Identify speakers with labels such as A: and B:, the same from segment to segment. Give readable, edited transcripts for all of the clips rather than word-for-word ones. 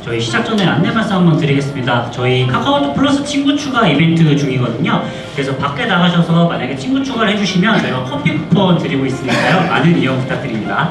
A: 저희 시작 전에 안내 말씀 한번 드리겠습니다. 저희 카카오톡 플러스 친구 추가 이벤트 중이거든요. 그래서 밖에 나가셔서 만약에 친구 추가를 해주시면 저희가 커피 쿠폰 드리고 있으니까요. 많은 이용 부탁드립니다.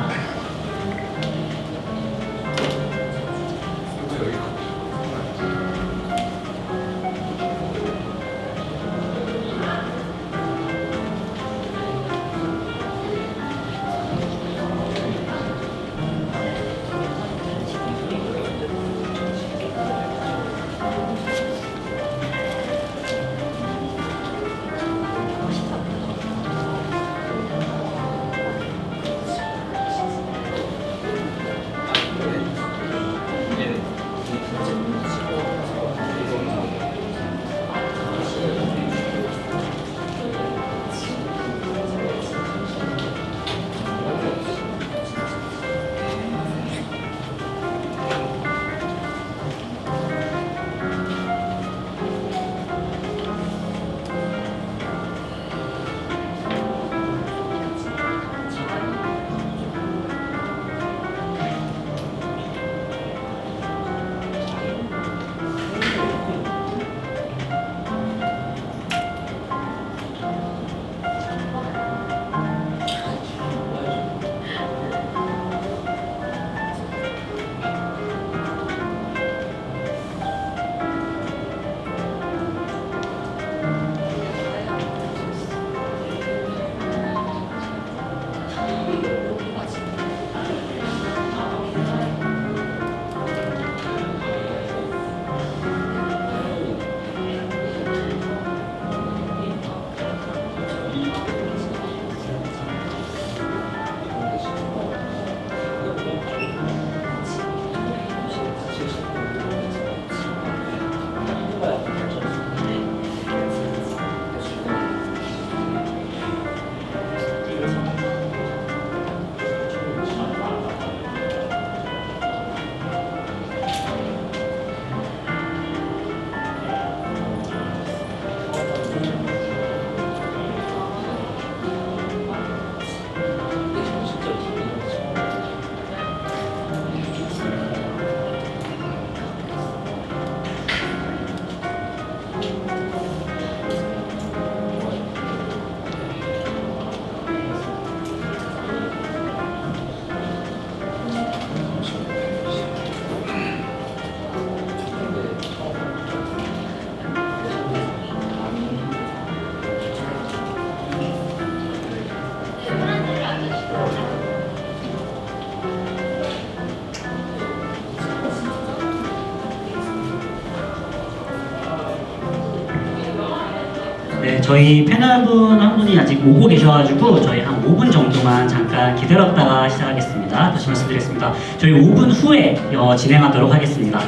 A: 네, 저희 패널분 한 분이 아직 오고 계셔가지고 저희 한 5분 정도만 잠깐 기다렸다가 시작하겠습니다. 다시 말씀드리겠습니다. 저희 5분 후에 진행하도록 하겠습니다.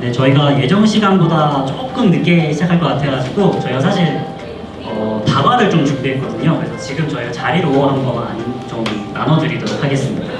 A: 네, 저희가 예정 시간보다 조금 늦게 시작할 것 같아가지고 저희가 사실 다과를 좀 준비했거든요. 그래서 지금 저희가 자리로 한번 좀 나눠드리도록 하겠습니다.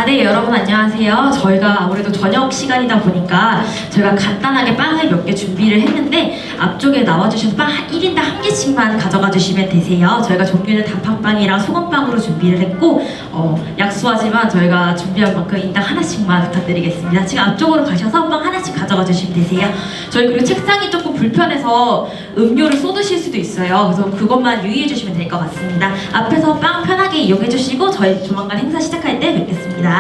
B: 네, 여러분 안녕하세요. 저희가 아무래도 저녁 시간이다 보니까 저희가 간단하게 빵을 몇 개 준비를 했는데 앞쪽에 나와주셔서 빵 1인당 1개씩만 가져가 주시면 되세요. 저희가 종류는 단팥빵이랑 소금빵으로 준비를 했고 약소하지만 저희가 준비한 만큼 인당 하나씩만 부탁드리겠습니다. 지금 앞쪽으로 가셔서 빵 하나씩 가져가 주시면 되세요. 저희 그리고 책상이 조금 불편해서 음료를 쏟으실 수도 있어요. 그래서 그것만 유의해 주시면 될 것 같습니다. 앞에서 빵 편하게 이용해 주시고 저희 조만간 행사 시작할 때 뵙겠습니다.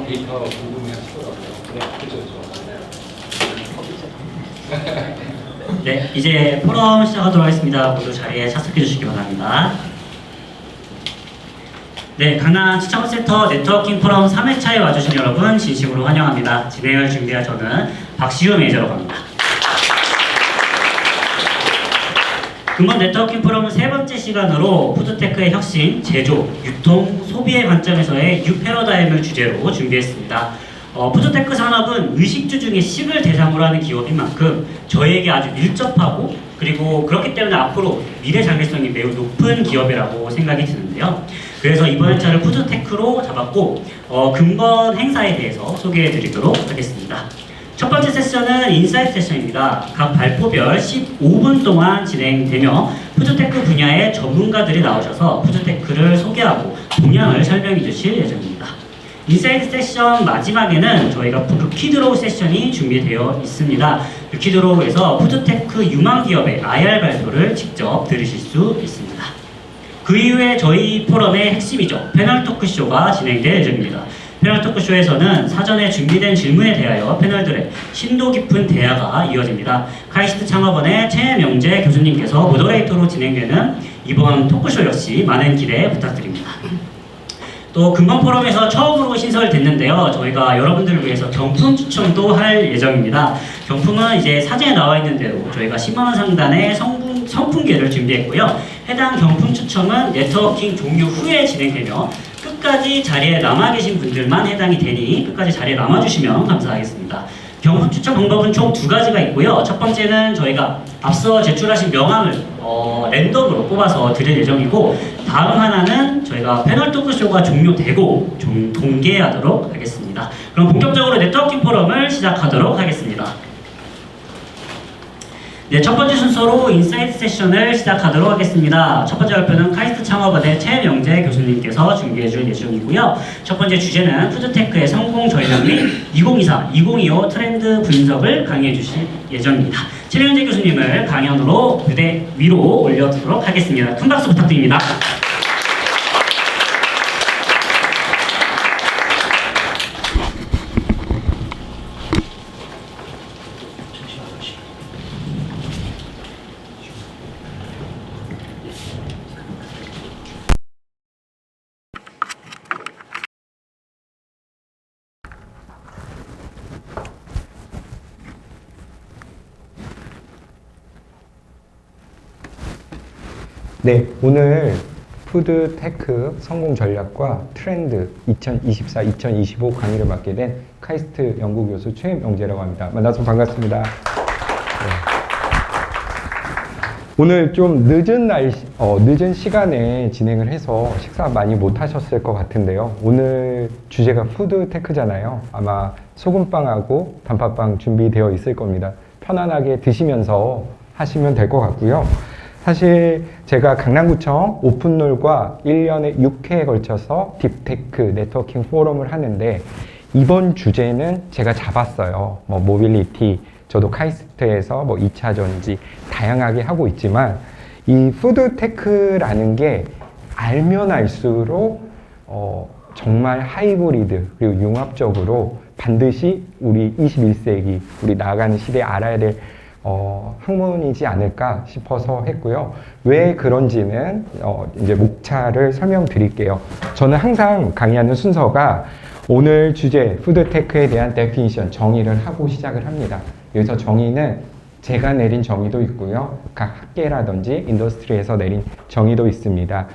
C: 데이터 궁금해하시더라고요. 네, 그렇죠.
A: 네, 이제 포럼 시작하도록 하겠습니다. 모두 자리에 착석해 주시기 바랍니다. 네, 강남 시청센터 네트워킹 포럼 3회차에 와주신 여러분 진심으로 환영합니다. 진행을 준비할 저는 박시우 매니저라고 합니다. 이번 네트워킹 포럼은 세 번째 시간으로 푸드테크의 혁신, 제조, 유통, 소비의 관점에서의 뉴 패러다임을 주제로 준비했습니다. 푸드테크 산업은 의식주 중에 식을 대상으로 하는 기업인 만큼 저희에게 아주 밀접하고 그리고 그렇기 때문에 앞으로 미래 장래성이 매우 높은 기업이라고 생각이 드는데요. 그래서 이번 회차를 푸드테크로 잡았고 근본 행사에 대해서 소개해 드리도록 하겠습니다. 첫 번째 세션은 인사이트 세션입니다. 각 발표별 15분 동안 진행되며 푸드테크 분야의 전문가들이 나오셔서 푸드테크를 소개하고 동향을 설명해 주실 예정입니다. 인사이트 세션 마지막에는 저희가 루키드로우 세션이 준비되어 있습니다. 루키드로우에서 푸드테크 유망 기업의 IR 발표를 직접 들으실 수 있습니다. 그 이후에 저희 포럼의 핵심이죠. 패널 토크쇼가 진행될 예정입니다. 패널 토크쇼에서는 사전에 준비된 질문에 대하여 패널들의 심도 깊은 대화가 이어집니다. 카이스트 창업원의 최명재 교수님께서 모더레이터로 진행되는 이번 토크쇼 역시 많은 기대 부탁드립니다. 또 금방 포럼에서 처음으로 신설됐는데요. 저희가 여러분들을 위해서 경품 추첨도 할 예정입니다. 경품은 이제 사진에 나와 있는 대로 저희가 10만원 상단의 선풍기를 준비했고요. 해당 경품 추첨은 네트워킹 종료 후에 진행되며 끝까지 자리에 남아 계신 분들만 해당이 되니 끝까지 자리에 남아주시면 감사하겠습니다. 경품 추첨 방법은 총 두 가지가 있고요. 첫 번째는 저희가 앞서 제출하신 명함을 랜덤으로 뽑아서 드릴 예정이고, 다음 하나는 저희가 패널 토크쇼가 종료되고 좀 공개하도록 하겠습니다. 그럼 본격적으로 네트워킹 포럼을 시작하도록 하겠습니다. 네, 첫 번째 순서로 인사이트 세션을 시작하도록 하겠습니다. 첫 번째 발표는 카이스트 창업원의 최명재 교수님께서 준비해 줄 예정이고요. 첫 번째 주제는 푸드테크의 성공 전략 및 2024, 2025 트렌드 분석을 강의해 주실 예정입니다. 최명재 교수님을 강연으로 무대 위로 올려두도록 하겠습니다. 큰 박수 부탁드립니다.
D: 네, 오늘 푸드테크 성공 전략과 트렌드 2024-2025 강의를 맡게 된 카이스트 연구교수 최명재라고 합니다. 만나서 반갑습니다. 네. 오늘 좀 늦은 시간에 진행을 해서 식사 많이 못 하셨을 것 같은데요. 오늘 주제가 푸드테크잖아요. 아마 소금빵하고 단팥빵 준비되어 있을 겁니다. 편안하게 드시면서 하시면 될 것 같고요. 사실 제가 강남구청 오픈롤과 1년에 6회에 걸쳐서 딥테크 네트워킹 포럼을 하는데 이번 주제는 제가 잡았어요. 뭐 모빌리티, 저도 카이스트에서 뭐 2차 전지 다양하게 하고 있지만 이 푸드테크라는 게 알면 알수록 정말 하이브리드 그리고 융합적으로 반드시 우리 21세기 우리 나아가는 시대에 알아야 될 학문이지 않을까 싶어서 했고요. 왜 그런지는 이제 목차를 설명드릴게요. 저는 항상 강의하는 순서가 오늘 주제 푸드테크에 대한 데피니션 정의를 하고 시작을 합니다. 여기서 정의는 제가 내린 정의도 있고요. 각 학계라든지 인더스트리에서 내린 정의도 있습니다.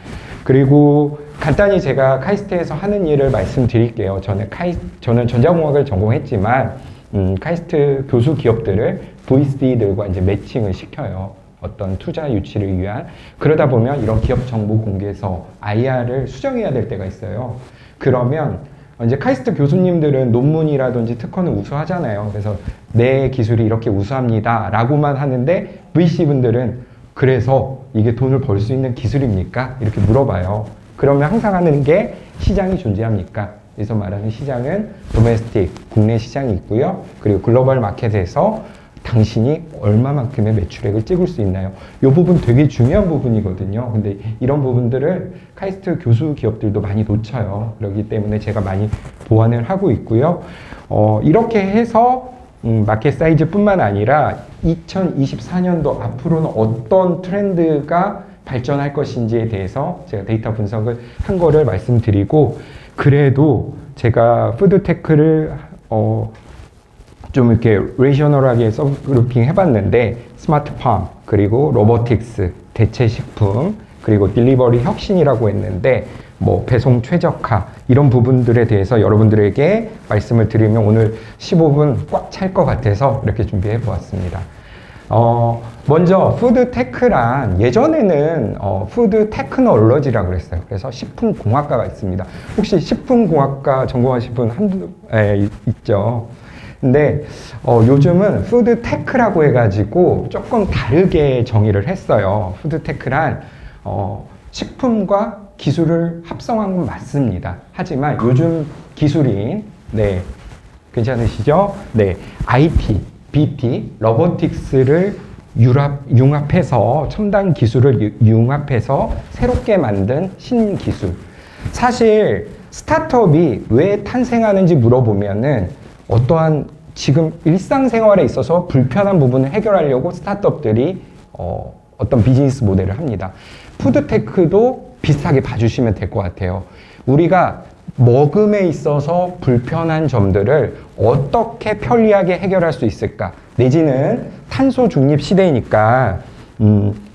D: 그리고 간단히 제가 카이스트에서 하는 일을 말씀드릴게요. 저는 전자공학을 전공했지만 카이스트 교수 기업들을 VC들과 이제 매칭을 시켜요. 어떤 투자 유치를 위한. 그러다 보면 이런 기업 정보 공개서 IR을 수정해야 될 때가 있어요. 그러면 이제 카이스트 교수님들은 논문이라든지 특허는 우수하잖아요. 그래서 내 기술이 이렇게 우수합니다 라고만 하는데 VC분들은 그래서 이게 돈을 벌 수 있는 기술입니까? 이렇게 물어봐요. 그러면 항상 하는 게 시장이 존재합니까? 여기서 말하는 시장은 도메스틱, 국내 시장이 있고요. 그리고 글로벌 마켓에서 당신이 얼마만큼의 매출액을 찍을 수 있나요? 이 부분 되게 중요한 부분이거든요. 근데 이런 부분들을 카이스트 교수 기업들도 많이 놓쳐요. 그렇기 때문에 제가 많이 보완을 하고 있고요. 이렇게 해서 마켓 사이즈뿐만 아니라 2024년도 앞으로는 어떤 트렌드가 발전할 것인지에 대해서 제가 데이터 분석을 한 거를 말씀드리고, 그래도 제가 푸드테크를 좀 이렇게 레이셔널하게 서브그룹핑 해봤는데 스마트팜, 그리고 로보틱스, 대체식품, 그리고 딜리버리 혁신이라고 했는데 뭐 배송 최적화 이런 부분들에 대해서 여러분들에게 말씀을 드리면 오늘 15분 꽉 찰 것 같아서 이렇게 준비해 보았습니다. 먼저 푸드테크란 예전에는 푸드 테크놀로지라고 그랬어요. 그래서 식품공학과가 있습니다. 혹시 식품공학과 전공하신 분 한두 있죠? 근데 요즘은 푸드테크라고 해가지고 조금 다르게 정의를 했어요. 푸드테크란 식품과 기술을 합성한 건 맞습니다. 하지만 요즘 기술인 괜찮으시죠? IT, BT, 로보틱스를 융합해서 첨단 기술을 융합해서 새롭게 만든 신기술. 사실 스타트업이 왜 탄생하는지 물어보면은 어떠한 지금 일상생활에 있어서 불편한 부분을 해결하려고 스타트업들이 어떤 비즈니스 모델을 합니다. 푸드테크도 비슷하게 봐주시면 될 것 같아요. 우리가 먹음에 있어서 불편한 점들을 어떻게 편리하게 해결할 수 있을까? 내지는 탄소 중립 시대이니까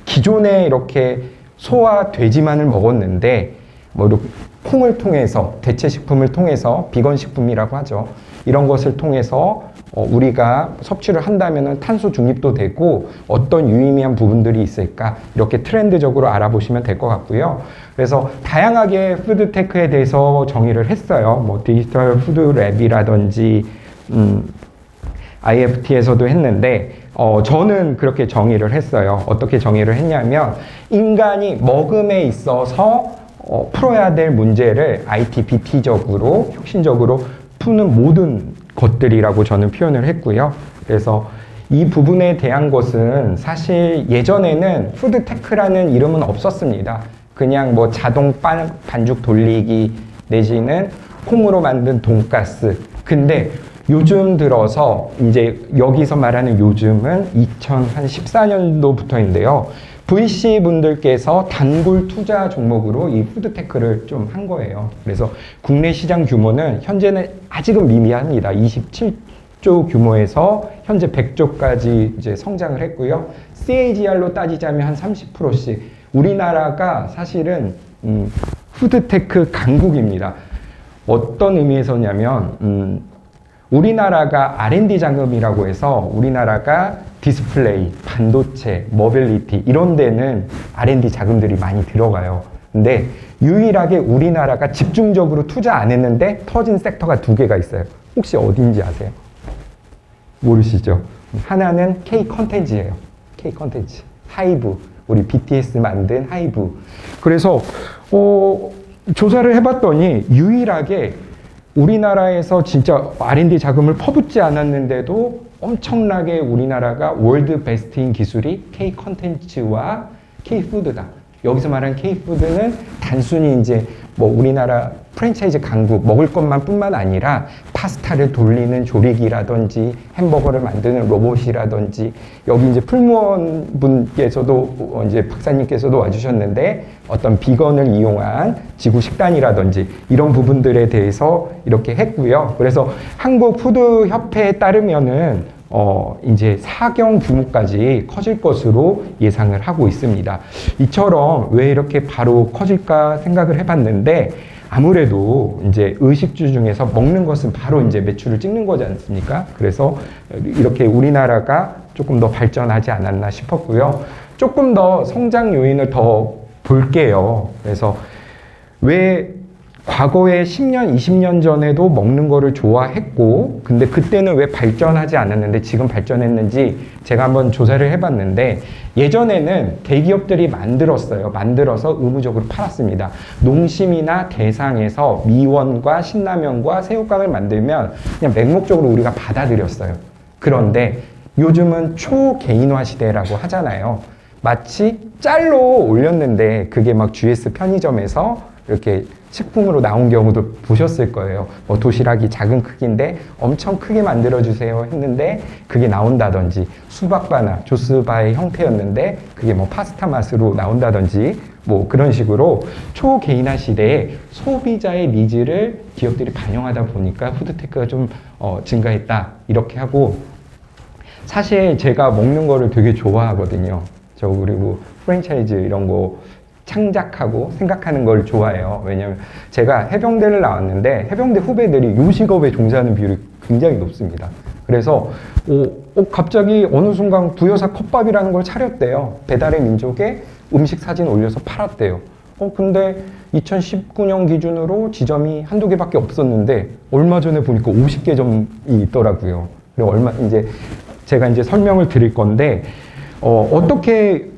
D: 기존에 이렇게 소와 돼지만을 먹었는데 뭐 이렇게 콩을 통해서 대체식품을 통해서 비건 식품이라고 하죠. 이런 것을 통해서 우리가 섭취를 한다면 탄소 중립도 되고 어떤 유의미한 부분들이 있을까 이렇게 트렌드적으로 알아보시면 될 것 같고요. 그래서 다양하게 푸드테크에 대해서 정의를 했어요. 뭐 디지털 푸드랩이라든지 IFT에서도 했는데 저는 그렇게 정의를 했어요. 어떻게 정의를 했냐면 인간이 먹음에 있어서 풀어야 될 문제를 IT, BT적으로 혁신적으로 푸는 모든 것들이라고 저는 표현을 했고요. 그래서 이 부분에 대한 것은 사실 예전에는 푸드테크라는 이름은 없었습니다. 그냥 뭐 자동 반죽 돌리기 내지는 콩으로 만든 돈가스. 근데 요즘 들어서 이제 여기서 말하는 요즘은 2014년도부터인데요. VC 분들께서 단골 투자 종목으로 이 푸드테크를 좀 한 거예요. 그래서 국내 시장 규모는 현재는 아직은 미미합니다. 27조 규모에서 현재 100조까지 이제 성장을 했고요. CAGR로 따지자면 한 30%씩 우리나라가 사실은 푸드테크 강국입니다. 어떤 의미에서냐면 우리나라가 R&D 자금이라고 해서 우리나라가 디스플레이, 반도체, 모빌리티 이런 데는 R&D 자금들이 많이 들어가요. 근데 유일하게 우리나라가 집중적으로 투자 안 했는데 터진 섹터가 두 개가 있어요. 혹시 어딘지 아세요? 모르시죠? 하나는 K 컨텐츠예요. K 컨텐츠. 하이브. 우리 BTS 만든 하이브. 그래서 조사를 해봤더니 유일하게 우리나라에서 진짜 R&D 자금을 퍼붓지 않았는데도 엄청나게 우리나라가 월드 베스트인 기술이 K 컨텐츠와 K 푸드다. 여기서 말하는 K 푸드는 단순히 이제 뭐 우리나라 프랜차이즈 강국 먹을 것만 뿐만 아니라 파스타를 돌리는 조리기라든지 햄버거를 만드는 로봇이라든지 여기 이제 풀무원 분께서도 이제 박사님께서도 와주셨는데 어떤 비건을 이용한 지구 식단이라든지 이런 부분들에 대해서 이렇게 했고요. 그래서 한국 푸드 협회에 따르면은 이제 4경 규모까지 커질 것으로 예상을 하고 있습니다. 이처럼 왜 이렇게 바로 커질까 생각을 해봤는데 아무래도 이제 의식주 중에서 먹는 것은 바로 이제 매출을 찍는 거지 않습니까? 그래서 이렇게 우리나라가 조금 더 발전하지 않았나 싶었고요. 조금 더 성장 요인을 더 볼게요. 그래서 왜 과거에 10년, 20년 전에도 먹는 거를 좋아했고 근데 그때는 왜 발전하지 않았는데 지금 발전했는지 제가 한번 조사를 해봤는데 예전에는 대기업들이 만들었어요. 만들어서 의무적으로 팔았습니다. 농심이나 대상에서 미원과 신라면과 새우깡을 만들면 그냥 맹목적으로 우리가 받아들였어요. 그런데 요즘은 초개인화 시대라고 하잖아요. 마치 짤로 올렸는데 그게 막 GS 편의점에서 이렇게 식품으로 나온 경우도 보셨을 거예요. 뭐 도시락이 작은 크기인데 엄청 크게 만들어주세요 했는데 그게 나온다든지 수박바나 조스바의 형태였는데 그게 뭐 파스타 맛으로 나온다든지 뭐 그런 식으로 초개인화 시대에 소비자의 니즈를 기업들이 반영하다 보니까 푸드테크가 좀 증가했다 이렇게 하고 사실 제가 먹는 거를 되게 좋아하거든요. 저 그리고 프랜차이즈 이런 거 창작하고 생각하는 걸 좋아해요. 왜냐면 제가 해병대를 나왔는데 해병대 후배들이 요식업에 종사하는 비율이 굉장히 높습니다. 그래서 갑자기 어느 순간 부여사 컵밥이라는 걸 차렸대요. 배달의 민족에 음식 사진 올려서 팔았대요. 근데 2019년 기준으로 지점이 한두 개밖에 없었는데 얼마 전에 보니까 50개 점이 있더라고요. 그리고 이제 제가 이제 설명을 드릴 건데 어떻게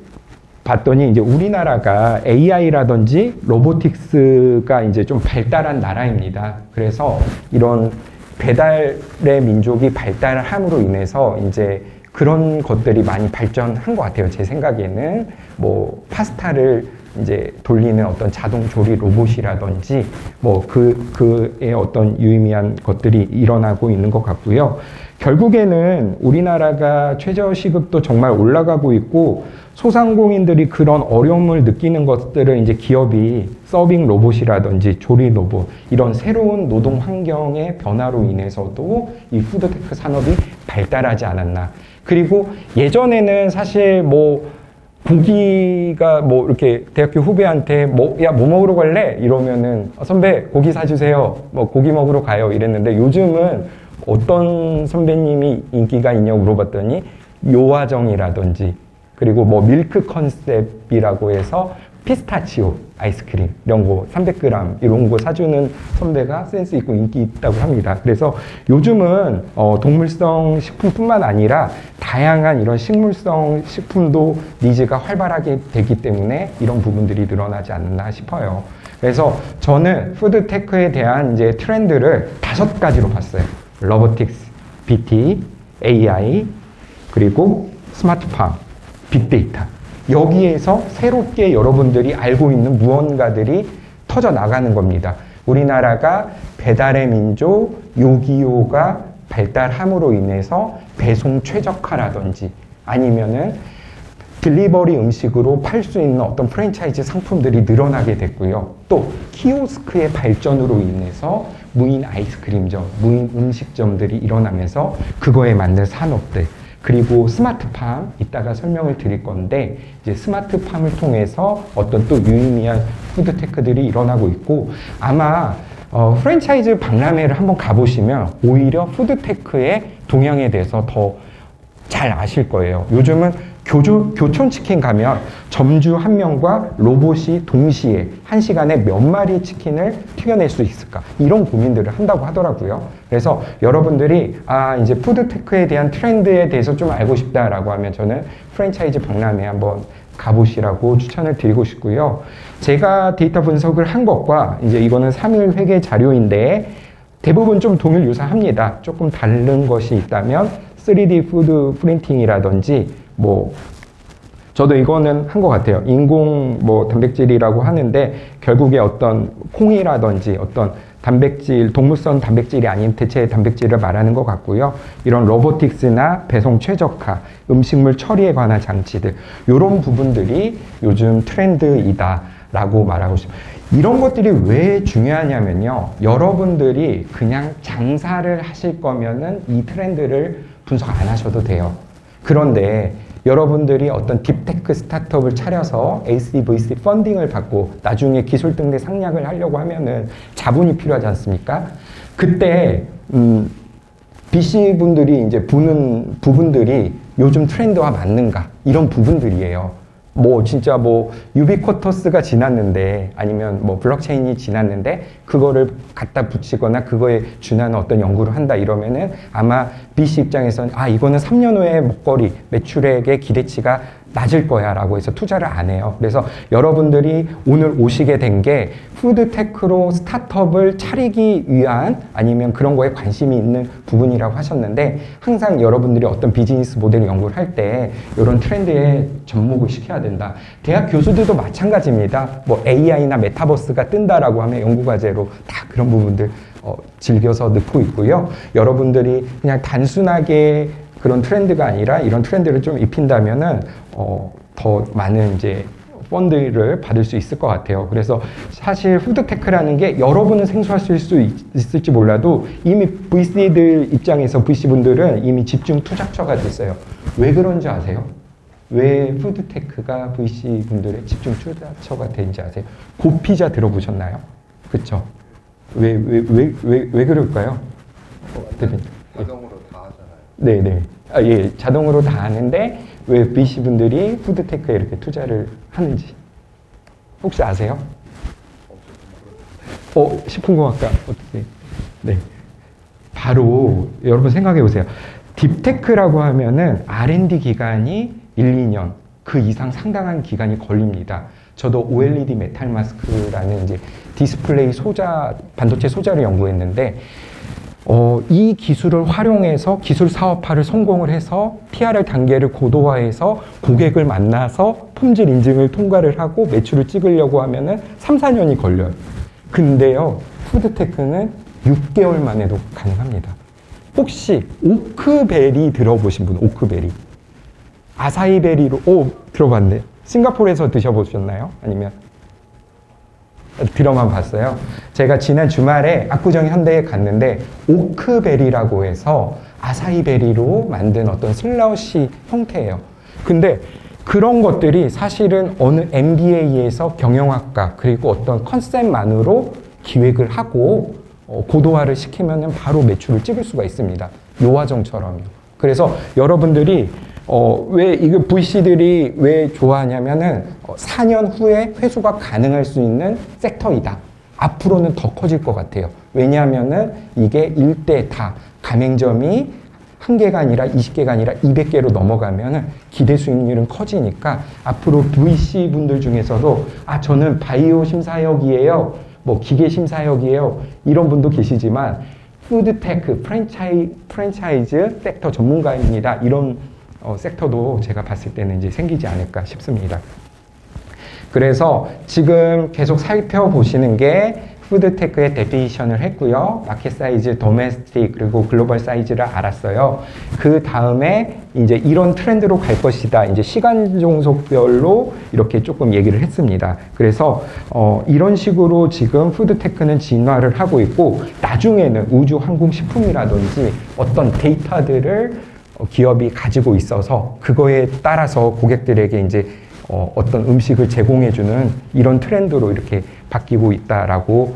D: 봤더니 이제 우리나라가 AI라든지 로보틱스가 이제 좀 발달한 나라입니다. 그래서 이런 배달의 민족이 발달함으로 인해서 이제 그런 것들이 많이 발전한 것 같아요. 제 생각에는 뭐 파스타를 이제 돌리는 어떤 자동 조리 로봇이라든지 뭐 그의 어떤 유의미한 것들이 일어나고 있는 것 같고요. 결국에는 우리나라가 최저시급도 정말 올라가고 있고 소상공인들이 그런 어려움을 느끼는 것들을 이제 기업이 서빙 로봇이라든지 조리 로봇 이런 새로운 노동 환경의 변화로 인해서도 이 푸드테크 산업이 발달하지 않았나. 그리고 예전에는 사실 뭐 고기가 뭐 이렇게 대학교 후배한테 뭐 먹으러 갈래? 이러면은 선배 고기 사주세요. 뭐 고기 먹으러 가요. 이랬는데 요즘은 어떤 선배님이 인기가 있냐고 물어봤더니 요화정이라든지 그리고 뭐 밀크 컨셉이라고 해서 피스타치오 아이스크림 이런 거 300g 이런 거 사주는 선배가 센스 있고 인기 있다고 합니다. 그래서 요즘은 동물성 식품뿐만 아니라 다양한 이런 식물성 식품도 니즈가 활발하게 되기 때문에 이런 부분들이 늘어나지 않나 싶어요. 그래서 저는 푸드테크에 대한 이제 트렌드를 5가지로 봤어요. 로보틱스, BT, AI, 그리고 스마트팜, 빅데이터. 여기에서 새롭게 여러분들이 알고 있는 무언가들이 터져 나가는 겁니다. 우리나라가 배달의 민족, 요기요가 발달함으로 인해서 배송 최적화라든지 아니면은 딜리버리 음식으로 팔 수 있는 어떤 프랜차이즈 상품들이 늘어나게 됐고요. 또 키오스크의 발전으로 인해서 무인 아이스크림점, 무인 음식점들이 일어나면서 그거에 맞는 산업들 그리고 스마트팜 이따가 설명을 드릴 건데 이제 스마트팜을 통해서 어떤 또 유의미한 푸드테크들이 일어나고 있고 아마 프랜차이즈 박람회를 한번 가보시면 오히려 푸드테크의 동향에 대해서 더 잘 아실 거예요. 요즘은 교촌치킨 가면 점주 한 명과 로봇이 동시에 한 시간에 몇 마리 치킨을 튀겨낼 수 있을까? 이런 고민들을 한다고 하더라고요. 그래서 여러분들이 이제 푸드테크에 대한 트렌드에 대해서 좀 알고 싶다라고 하면 저는 프랜차이즈 박람회 한번 가보시라고 추천을 드리고 싶고요. 제가 데이터 분석을 한 것과 이제 이거는 3일 회계 자료인데 대부분 좀 동일 유사합니다. 조금 다른 것이 있다면 3D 푸드 프린팅이라든지 저도 이거는 한 것 같아요. 인공 단백질이라고 하는데 결국에 어떤 콩이라든지 어떤 단백질, 동물성 단백질이 아닌 대체 단백질을 말하는 것 같고요. 이런 로보틱스나 배송 최적화, 음식물 처리에 관한 장치들 이런 부분들이 요즘 트렌드이다라고 말하고 싶어요. 이런 것들이 왜 중요하냐면요. 여러분들이 그냥 장사를 하실 거면은 이 트렌드를 분석 안 하셔도 돼요. 그런데 여러분들이 어떤 딥테크 스타트업을 차려서 ACVC 펀딩을 받고 나중에 기술 등대 상략을 하려고 하면은 자본이 필요하지 않습니까? 그때 VC 분들이 이제 보는 부분들이 요즘 트렌드와 맞는가 이런 부분들이에요. 진짜 유비쿼터스가 지났는데 아니면 블록체인이 지났는데 그거를 갖다 붙이거나 그거에 준하는 어떤 연구를 한다 이러면은 아마 VC 입장에서는 이거는 3년 후에 먹거리 매출액의 기대치가 낮을 거야 라고 해서 투자를 안 해요. 그래서 여러분들이 오늘 오시게 된 게 푸드테크로 스타트업을 차리기 위한 아니면 그런 거에 관심이 있는 부분이라고 하셨는데 항상 여러분들이 어떤 비즈니스 모델 연구를 할 때 이런 트렌드에 접목을 시켜야 된다. 대학 교수들도 마찬가지입니다. AI나 메타버스가 뜬다라고 하면 연구과제로 다 그런 부분들 즐겨서 넣고 있고요. 여러분들이 그냥 단순하게 그런 트렌드가 아니라 이런 트렌드를 좀 입힌다면은 더 많은 이제 펀드를 받을 수 있을 것 같아요. 그래서 사실 푸드테크라는 게 여러분은 생소하실 수 있을지 몰라도 이미 VC들 입장에서 VC분들은 이미 집중 투자처가 됐어요. 왜 그런지 아세요? 왜 푸드테크가 VC분들의 집중 투자처가 되는지 아세요? 고피자 들어보셨나요? 그쵸? 왜 그럴까요? 대표님.
C: 자동으로 다 하잖아요.
D: 네네. 예, 자동으로 다 하는데 왜 VC분들이 푸드테크에 이렇게 투자를 하는지 혹시 아세요? 식품공학과 어떻게? 네. 바로 여러분 생각해 보세요. 딥테크라고 하면은 R&D 기간이 1, 2년 그 이상 상당한 기간이 걸립니다. 저도 OLED 메탈 마스크라는 이제 디스플레이 소자, 반도체 소자를 연구했는데 이 기술을 활용해서 기술 사업화를 성공을 해서 PR 단계를 고도화해서 고객을 만나서 품질 인증을 통과를 하고 매출을 찍으려고 하면은 3, 4년이 걸려요. 근데요, 푸드테크는 6개월 만에도 가능합니다. 혹시 오크베리 들어보신 분? 오크베리. 아사이베리로, 들어봤네. 싱가포르에서 드셔보셨나요? 아니면? 들어만 봤어요. 제가 지난 주말에 압구정 현대에 갔는데 오크베리라고 해서 아사이베리로 만든 어떤 슬러시 형태예요. 근데 그런 것들이 사실은 어느 MBA에서 경영학과 그리고 어떤 컨셉만으로 기획을 하고 고도화를 시키면 바로 매출을 찍을 수가 있습니다. 요화정처럼요. 그래서 여러분들이 왜 이거 VC들이 왜 좋아하냐면은 4년 후에 회수가 가능할 수 있는 섹터이다. 앞으로는 더 커질 것 같아요. 왜냐하면은 이게 일대 다 가맹점이 1개가 아니라 20개가 아니라 200개로 넘어가면은 기대 수익률은 커지니까 앞으로 VC분들 중에서도 저는 바이오 심사역이에요. 기계 심사역이에요. 이런 분도 계시지만 푸드테크 프랜차이즈 섹터 전문가입니다. 이런 섹터도 제가 봤을 때는 이제 생기지 않을까 싶습니다. 그래서 지금 계속 살펴보시는 게 푸드테크의 데피니션을 했고요. 마켓 사이즈, 도메스틱, 그리고 글로벌 사이즈를 알았어요. 그 다음에 이제 이런 트렌드로 갈 것이다. 이제 시간 종속별로 이렇게 조금 얘기를 했습니다. 그래서 이런 식으로 지금 푸드테크는 진화를 하고 있고 나중에는 우주 항공 식품이라든지 어떤 데이터들을 기업이 가지고 있어서 그거에 따라서 고객들에게 이제 어떤 음식을 제공해주는 이런 트렌드로 이렇게 바뀌고 있다라고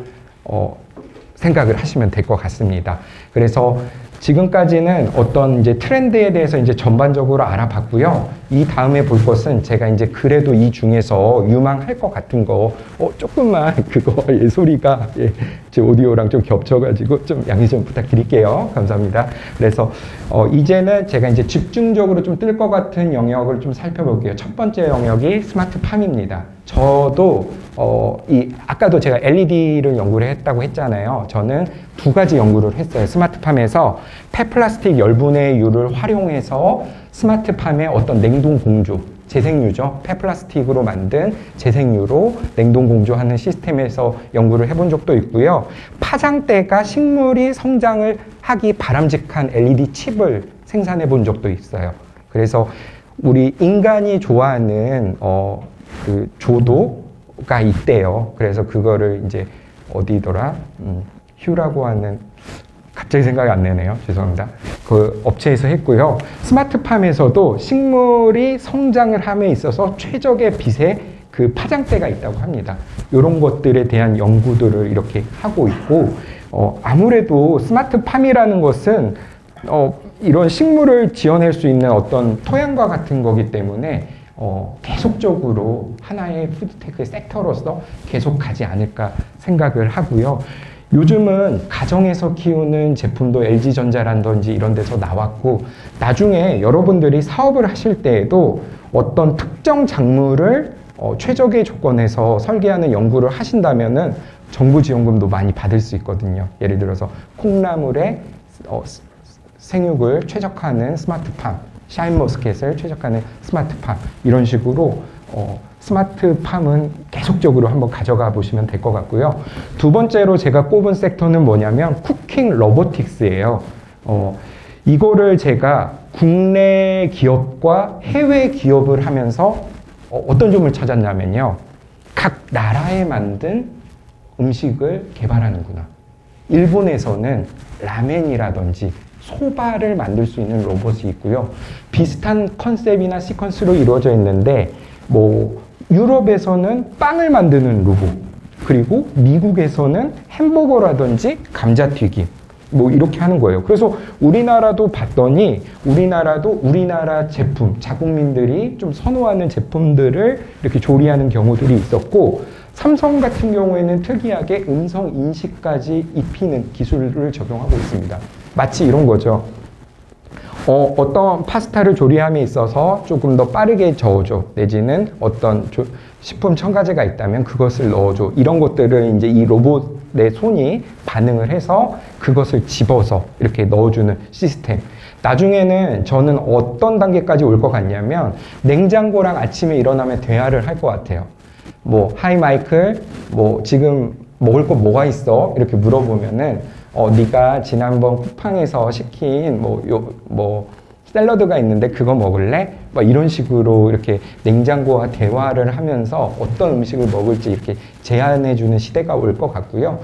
D: 생각을 하시면 될 것 같습니다. 그래서 지금까지는 어떤 이제 트렌드에 대해서 이제 전반적으로 알아봤고요. 이 다음에 볼 것은 제가 이제 그래도 이 중에서 유망할 것 같은 거, 조금만 그거 소리가 제 오디오랑 좀 겹쳐가지고 좀 양해 좀 부탁드릴게요. 감사합니다. 그래서 이제는 제가 이제 집중적으로 좀 뜰 것 같은 영역을 좀 살펴볼게요. 첫 번째 영역이 스마트팜입니다. 저도 아까도 제가 LED를 연구를 했다고 했잖아요. 저는 두 가지 연구를 했어요. 스마트팜에서 폐플라스틱 열분해 유를 활용해서 스마트팜의 어떤 냉동 공조, 재생유죠. 폐플라스틱으로 만든 재생유로 냉동 공조하는 시스템에서 연구를 해본 적도 있고요. 파장대가 식물이 성장을 하기 바람직한 LED 칩을 생산해 본 적도 있어요. 그래서 우리 인간이 좋아하는 그 조도가 있대요. 그래서 그거를 이제 어디더라? 휴라고 하는, 갑자기 생각이 안 나네요. 죄송합니다. 그 업체에서 했고요. 스마트팜에서도 식물이 성장을 함에 있어서 최적의 빛의 그 파장대가 있다고 합니다. 이런 것들에 대한 연구들을 이렇게 하고 있고, 아무래도 스마트팜이라는 것은 이런 식물을 지어낼 수 있는 어떤 토양과 같은 거기 때문에 계속적으로 하나의 푸드테크 섹터로서 계속 가지 않을까 생각을 하고요. 요즘은 가정에서 키우는 제품도 LG전자라든지 이런 데서 나왔고, 나중에 여러분들이 사업을 하실 때에도 어떤 특정 작물을 최적의 조건에서 설계하는 연구를 하신다면은 정부 지원금도 많이 받을 수 있거든요. 예를 들어서 콩나물에 생육을 최적화하는 스마트팜, 샤인머스켓을 최적화하는 스마트팜, 이런 식으로 스마트팜은 계속적으로 한번 가져가 보시면 될 것 같고요. 두 번째로 제가 꼽은 섹터는 뭐냐면 쿠킹 로보틱스예요. 이거를 제가 국내 기업과 해외 기업을 하면서 어떤 점을 찾았냐면요. 각 나라에 만든 음식을 개발하는구나. 일본에서는 라멘이라든지 소바를 만들 수 있는 로봇이 있고요. 비슷한 컨셉이나 시퀀스로 이루어져 있는데, 유럽에서는 빵을 만드는 로봇, 그리고 미국에서는 햄버거라든지 감자튀김, 이렇게 하는 거예요. 그래서 우리나라도 봤더니, 우리나라도 우리나라 제품, 자국민들이 좀 선호하는 제품들을 이렇게 조리하는 경우들이 있었고, 삼성 같은 경우에는 특이하게 음성 인식까지 입히는 기술을 적용하고 있습니다. 마치 이런 거죠. 어떤 파스타를 조리함에 있어서 조금 더 빠르게 저어줘, 내지는 어떤 식품 첨가제가 있다면 그것을 넣어줘, 이런 것들을 이제 이 로봇의 손이 반응을 해서 그것을 집어서 이렇게 넣어주는 시스템. 나중에는 저는 어떤 단계까지 올 것 같냐면, 냉장고랑 아침에 일어나면 대화를 할 것 같아요. 하이 마이클, 지금 먹을 거 뭐가 있어? 이렇게 물어보면은 네가 지난번 쿠팡에서 시킨 샐러드가 있는데 그거 먹을래? 이런 식으로 이렇게 냉장고와 대화를 하면서 어떤 음식을 먹을지 이렇게 제안해주는 시대가 올 것 같고요.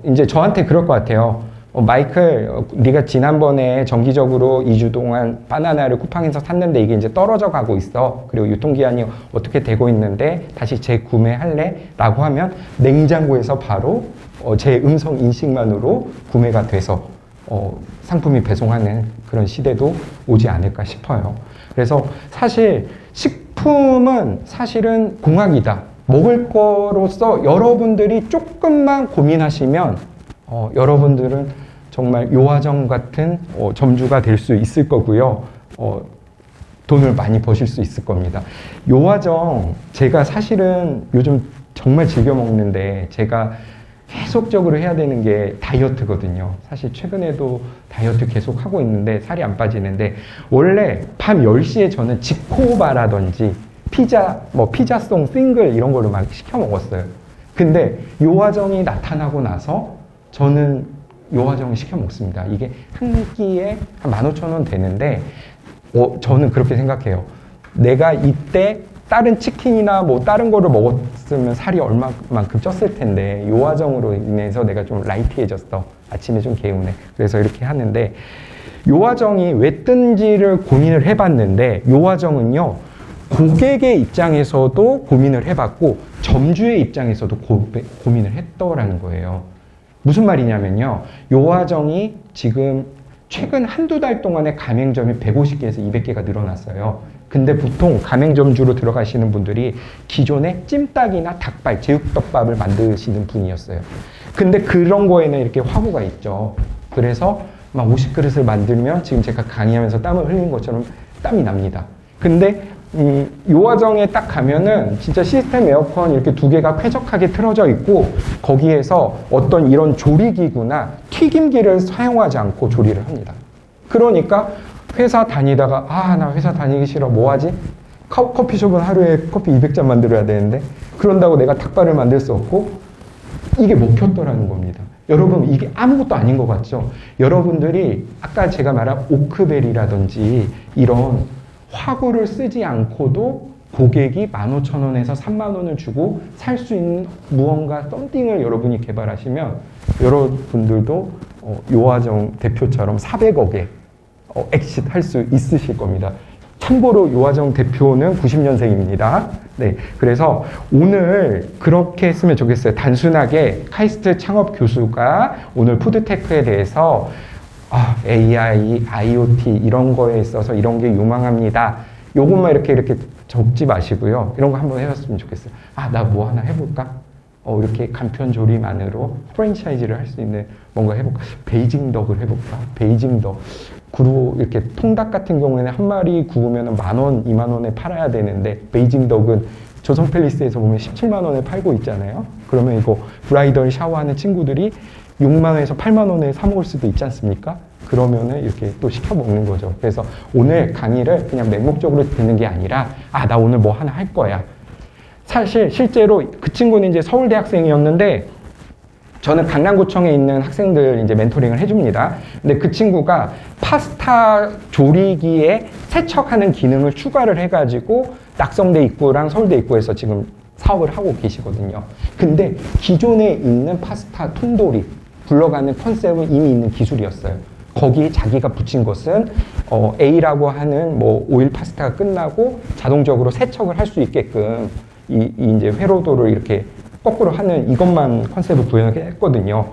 D: 이제 저한테 그럴 것 같아요. 마이클, 네가 지난번에 정기적으로 2주 동안 바나나를 쿠팡에서 샀는데 이게 이제 떨어져 가고 있어. 그리고 유통기한이 어떻게 되고 있는데 다시 재구매할래? 라고 하면 냉장고에서 바로 제 음성 인식만으로 구매가 돼서 상품이 배송하는 그런 시대도 오지 않을까 싶어요. 그래서 사실 식품은 사실은 공학이다. 먹을 거로서 여러분들이 조금만 고민하시면 여러분들은 정말 요화정 같은 점주가 될 수 있을 거고요. 돈을 많이 버실 수 있을 겁니다. 요화정, 제가 사실은 요즘 정말 즐겨 먹는데, 제가 계속적으로 해야 되는 게 다이어트거든요. 사실 최근에도 다이어트 계속 하고 있는데 살이 안 빠지는데, 원래 밤 10시에 저는 지코바라든지 피자송 싱글 이런 거를 막 시켜 먹었어요. 근데 요화정이 나타나고 나서 저는 요화정을 시켜 먹습니다. 이게 한 끼에 한 15,000원 되는데, 저는 그렇게 생각해요. 내가 이때 다른 치킨이나 다른 거를 먹었으면 살이 얼마만큼 쪘을 텐데, 요화정으로 인해서 내가 좀 라이트해졌어. 아침에 좀 개운해. 그래서 이렇게 하는데, 요화정이 왜 뜬지를 고민을 해봤는데 요화정은요 고객의 입장에서도 고민을 해봤고 점주의 입장에서도 고민을 했더라는 거예요. 무슨 말이냐면요. 요화정이 지금 최근 한두 달 동안에 가맹점이 150개에서 200개가 늘어났어요. 근데 보통 가맹점주로 들어가시는 분들이 기존에 찜닭이나 닭발, 제육덮밥을 만드시는 분이었어요. 근데 그런 거에는 이렇게 화구가 있죠. 그래서 막 50그릇을 만들면 지금 제가 강의하면서 땀을 흘린 것처럼 땀이 납니다. 근데 요화정에 딱 가면은 진짜 시스템 에어컨 이렇게 두 개가 쾌적하게 틀어져 있고 거기에서 어떤 이런 조리기구나 튀김기를 사용하지 않고 조리를 합니다. 그러니까 회사 다니다가 나 회사 다니기 싫어 뭐 하지? 커피숍은 하루에 커피 200잔 만들어야 되는데 그런다고 내가 닭발을 만들 수 없고 이게 먹혔더라는 겁니다. 여러분 이게 아무것도 아닌 것 같죠? 여러분들이 아까 제가 말한 오크벨이라든지 이런 화구를 쓰지 않고도 고객이 15,000원에서 30,000원을 주고 살 수 있는 무언가 썸띵을 여러분이 개발하시면 여러분들도 요화정 대표처럼 400억에 엑싯 할 수 있으실 겁니다. 참고로 요화정 대표는 90년생입니다. 네, 그래서 오늘 그렇게 했으면 좋겠어요. 단순하게 카이스트 창업 교수가 오늘 푸드테크에 대해서 AI, IoT 이런 거에 있어서 이런 게 유망합니다. 요것만 이렇게 적지 마시고요. 이런 거 한번 해봤으면 좋겠어요. 나 뭐 하나 해볼까? 이렇게 간편조림안으로 프랜차이즈를 할 수 있는 뭔가 해볼까? 베이징덕을 해볼까? 베이징덕. 그리고 이렇게 통닭 같은 경우에는 한 마리 구우면 10,000원, 20,000원에 팔아야 되는데 베이징덕은 조선 팰리스에서 보면 17만 원에 팔고 있잖아요. 그러면 이거 브라이덜 샤워하는 친구들이 6만 원에서 8만 원에 사 먹을 수도 있지 않습니까? 그러면은 이렇게 또 시켜 먹는 거죠. 그래서 오늘 강의를 그냥 맹목적으로 듣는 게 아니라 나 오늘 뭐 하나 할 거야. 사실 실제로 그 친구는 이제 서울대 학생이었는데 저는 강남구청에 있는 학생들 이제 멘토링을 해줍니다. 근데 그 친구가 파스타 조리기에 세척하는 기능을 추가를 해가지고 낙성대 입구랑 서울대 입구에서 지금 사업을 하고 계시거든요. 근데 기존에 있는 파스타 통돌이 굴러가는 컨셉은 이미 있는 기술이었어요. 거기에 자기가 붙인 것은 A라고 하는 뭐 오일 파스타가 끝나고 자동적으로 세척을 할 수 있게끔 이제 회로도를 이렇게 거꾸로 하는 이것만 컨셉을 구현하게 했거든요.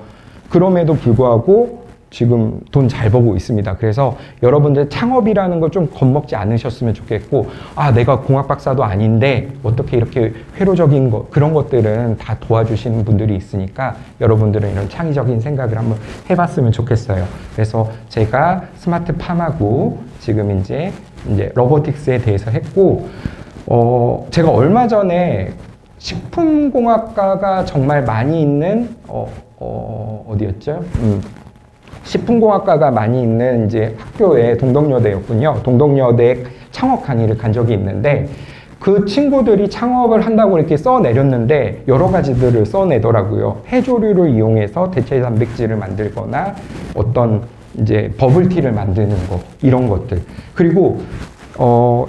D: 그럼에도 불구하고 지금 돈 잘 벌고 있습니다. 그래서 여러분들 창업이라는 걸 좀 겁먹지 않으셨으면 좋겠고 내가 공학 박사도 아닌데 어떻게 이렇게 회로적인 거 그런 것들은 다 도와주시는 분들이 있으니까 여러분들은 이런 창의적인 생각을 한번 해봤으면 좋겠어요. 그래서 제가 스마트 팜하고 지금 이제 로보틱스에 대해서 했고 제가 얼마 전에 식품공학과가 정말 많이 있는 어디였죠? 식품공학과가 많이 있는 이제 학교에 동덕여대였군요. 동덕여대 창업 강의를 간 적이 있는데 그 친구들이 창업을 한다고 이렇게 써내렸는데 여러 가지들을 써내더라고요. 해조류를 이용해서 대체 단백질을 만들거나 어떤 이제 버블티를 만드는 거 이런 것들. 그리고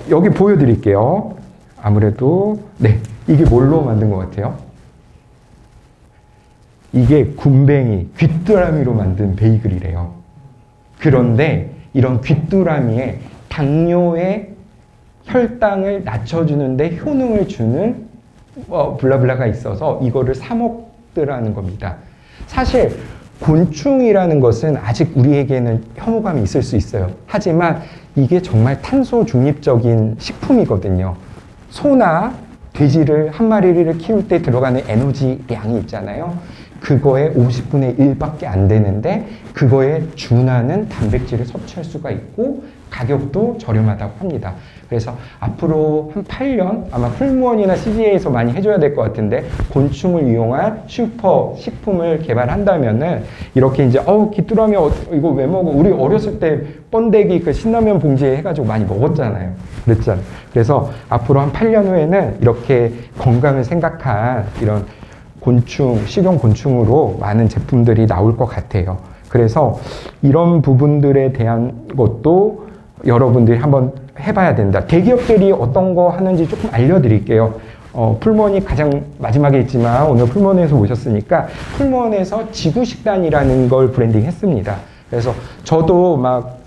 D: 여기 보여드릴게요. 아무래도 이게 뭘로 만든 것 같아요? 이게 굼벵이, 귀뚜라미로 만든 베이글이래요. 그런데 이런 귀뚜라미에 당뇨의 혈당을 낮춰주는데 효능을 주는 블라블라가 있어서 이거를 사 먹더라는 겁니다. 사실 곤충이라는 것은 아직 우리에게는 혐오감이 있을 수 있어요. 하지만 이게 정말 탄소 중립적인 식품이거든요. 소나 돼지를 한 마리를 키울 때 들어가는 에너지량이 있잖아요. 그거의 50분의 1밖에 안 되는데 그거에 준하는 단백질을 섭취할 수가 있고 가격도 저렴하다고 합니다. 그래서 앞으로 한 8년 아마 풀무원이나 CGA에서 많이 해줘야 될 것 같은데 곤충을 이용한 슈퍼 식품을 개발한다면은 이렇게 이제 귀뚜라미 이거 왜 먹어? 우리 어렸을 때 번데기 그 신라면 봉지에 해가지고 많이 먹었잖아요. 그랬잖아요. 그래서 앞으로 한 8년 후에는 이렇게 건강을 생각한 이런 곤충, 식용 곤충으로 많은 제품들이 나올 것 같아요. 그래서 이런 부분들에 대한 것도 여러분들이 한번 해봐야 된다. 대기업들이 어떤 거 하는지 조금 알려드릴게요. 풀무원이 가장 마지막에 있지만 오늘 풀무원에서 오셨으니까 풀무원에서 지구식단이라는 걸 브랜딩 했습니다. 그래서 저도 막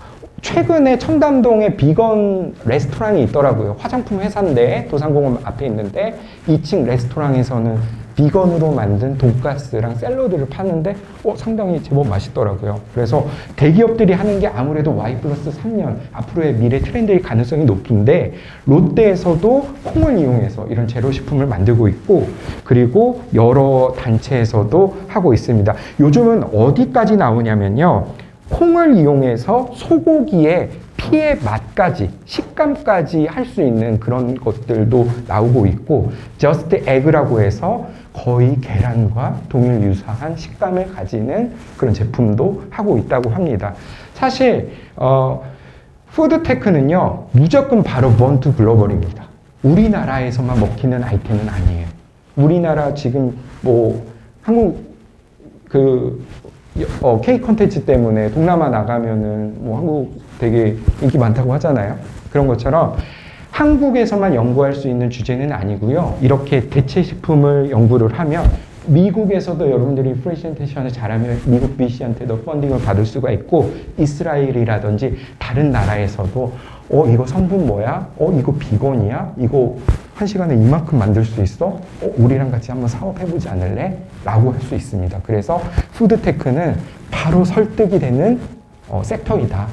D: 최근에 청담동에 비건 레스토랑이 있더라고요. 화장품 회사인데 도산공원 앞에 있는데 2층 레스토랑에서는 비건으로 만든 돈가스랑 샐러드를 파는데 상당히 제법 맛있더라고요. 그래서 대기업들이 하는 게 아무래도 Y+3년 앞으로의 미래 트렌드일 가능성이 높은데 롯데에서도 콩을 이용해서 이런 제로식품을 만들고 있고 그리고 여러 단체에서도 하고 있습니다. 요즘은 어디까지 나오냐면요. 콩을 이용해서 소고기의 피의 맛까지, 식감까지 할 수 있는 그런 것들도 나오고 있고 Just Egg라고 해서 거의 계란과 동일 유사한 식감을 가지는 그런 제품도 하고 있다고 합니다. 사실 푸드테크는요 무조건 바로 본투 글로벌입니다. 우리나라에서만 먹히는 아이템은 아니에요. 우리나라 지금 뭐 한국 케이크 콘텐츠 때문에 동남아 나가면은 뭐 한국 되게 인기 많다고 하잖아요. 그런 것처럼 한국에서만 연구할 수 있는 주제는 아니고요. 이렇게 대체 식품을 연구를 하면 미국에서도 여러분들이 프레젠테이션을 잘하면 미국 VC한테도 펀딩을 받을 수가 있고 이스라엘이라든지 다른 나라에서도 이거 성분 뭐야? 이거 비건이야? 이거 한 시간에 이만큼 만들 수 있어? 우리랑 같이 한번 사업해보지 않을래? 라고 할 수 있습니다. 그래서 푸드테크는 바로 설득이 되는 섹터이다.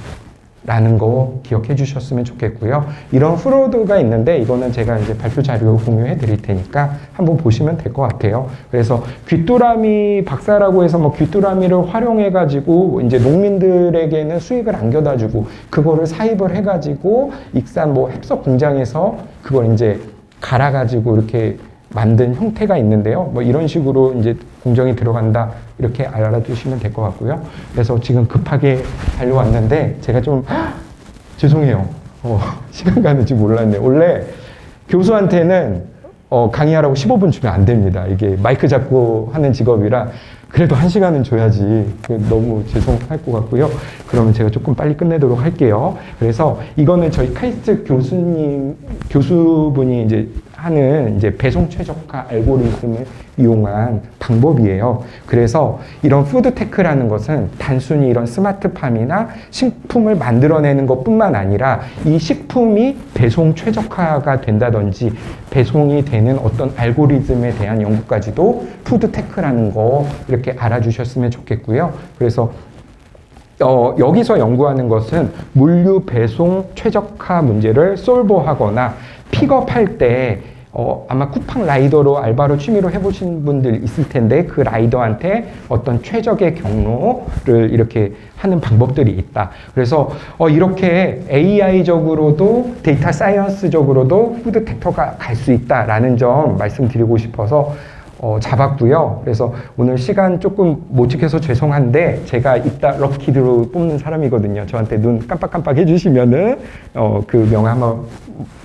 D: 라는 거 기억해 주셨으면 좋겠고요. 이런 프로드가 있는데 이거는 제가 이제 발표 자료 공유해 드릴 테니까 한번 보시면 될 것 같아요. 그래서 귀뚜라미 박사라고 해서 뭐 귀뚜라미를 활용해 가지고 이제 농민들에게는 수익을 안겨다 주고 그거를 사입을 해 가지고 익산 뭐 햅석 공장에서 그걸 이제 갈아 가지고 이렇게 만든 형태가 있는데요. 뭐 이런 식으로 이제 공정이 들어간다 이렇게 알아두시면 될 것 같고요. 그래서 지금 급하게 달려왔는데 제가 좀 죄송해요. 시간 가는 줄 몰랐네요. 원래 교수한테는 강의하라고 15분 주면 안 됩니다. 이게 마이크 잡고 하는 직업이라 그래도 1시간은 줘야지. 너무 죄송할 것 같고요. 그러면 제가 조금 빨리 끝내도록 할게요. 그래서 이거는 저희 카이스트 교수분이 이제 하는 이제 배송 최적화 알고리즘을 이용한 방법이에요. 그래서 이런 푸드테크라는 것은 단순히 이런 스마트팜이나 식품을 만들어내는 것뿐만 아니라 이 식품이 배송 최적화가 된다든지 배송이 되는 어떤 알고리즘에 대한 연구까지도 푸드테크라는 거 이렇게 알아주셨으면 좋겠고요. 그래서 여기서 연구하는 것은 물류 배송 최적화 문제를 솔버하거나 픽업할 때 아마 쿠팡 라이더로 알바로 취미로 해보신 분들 있을 텐데 그 라이더한테 어떤 최적의 경로를 이렇게 하는 방법들이 있다. 그래서 이렇게 AI적으로도 데이터 사이언스적으로도 푸드테크가 갈 수 있다라는 점 말씀드리고 싶어서 잡았고요. 그래서 오늘 시간 조금 못 지켜서 죄송한데 제가 이따 럭키드로 뽑는 사람이거든요. 저한테 눈 깜빡깜빡 해주시면은 그 명함 한번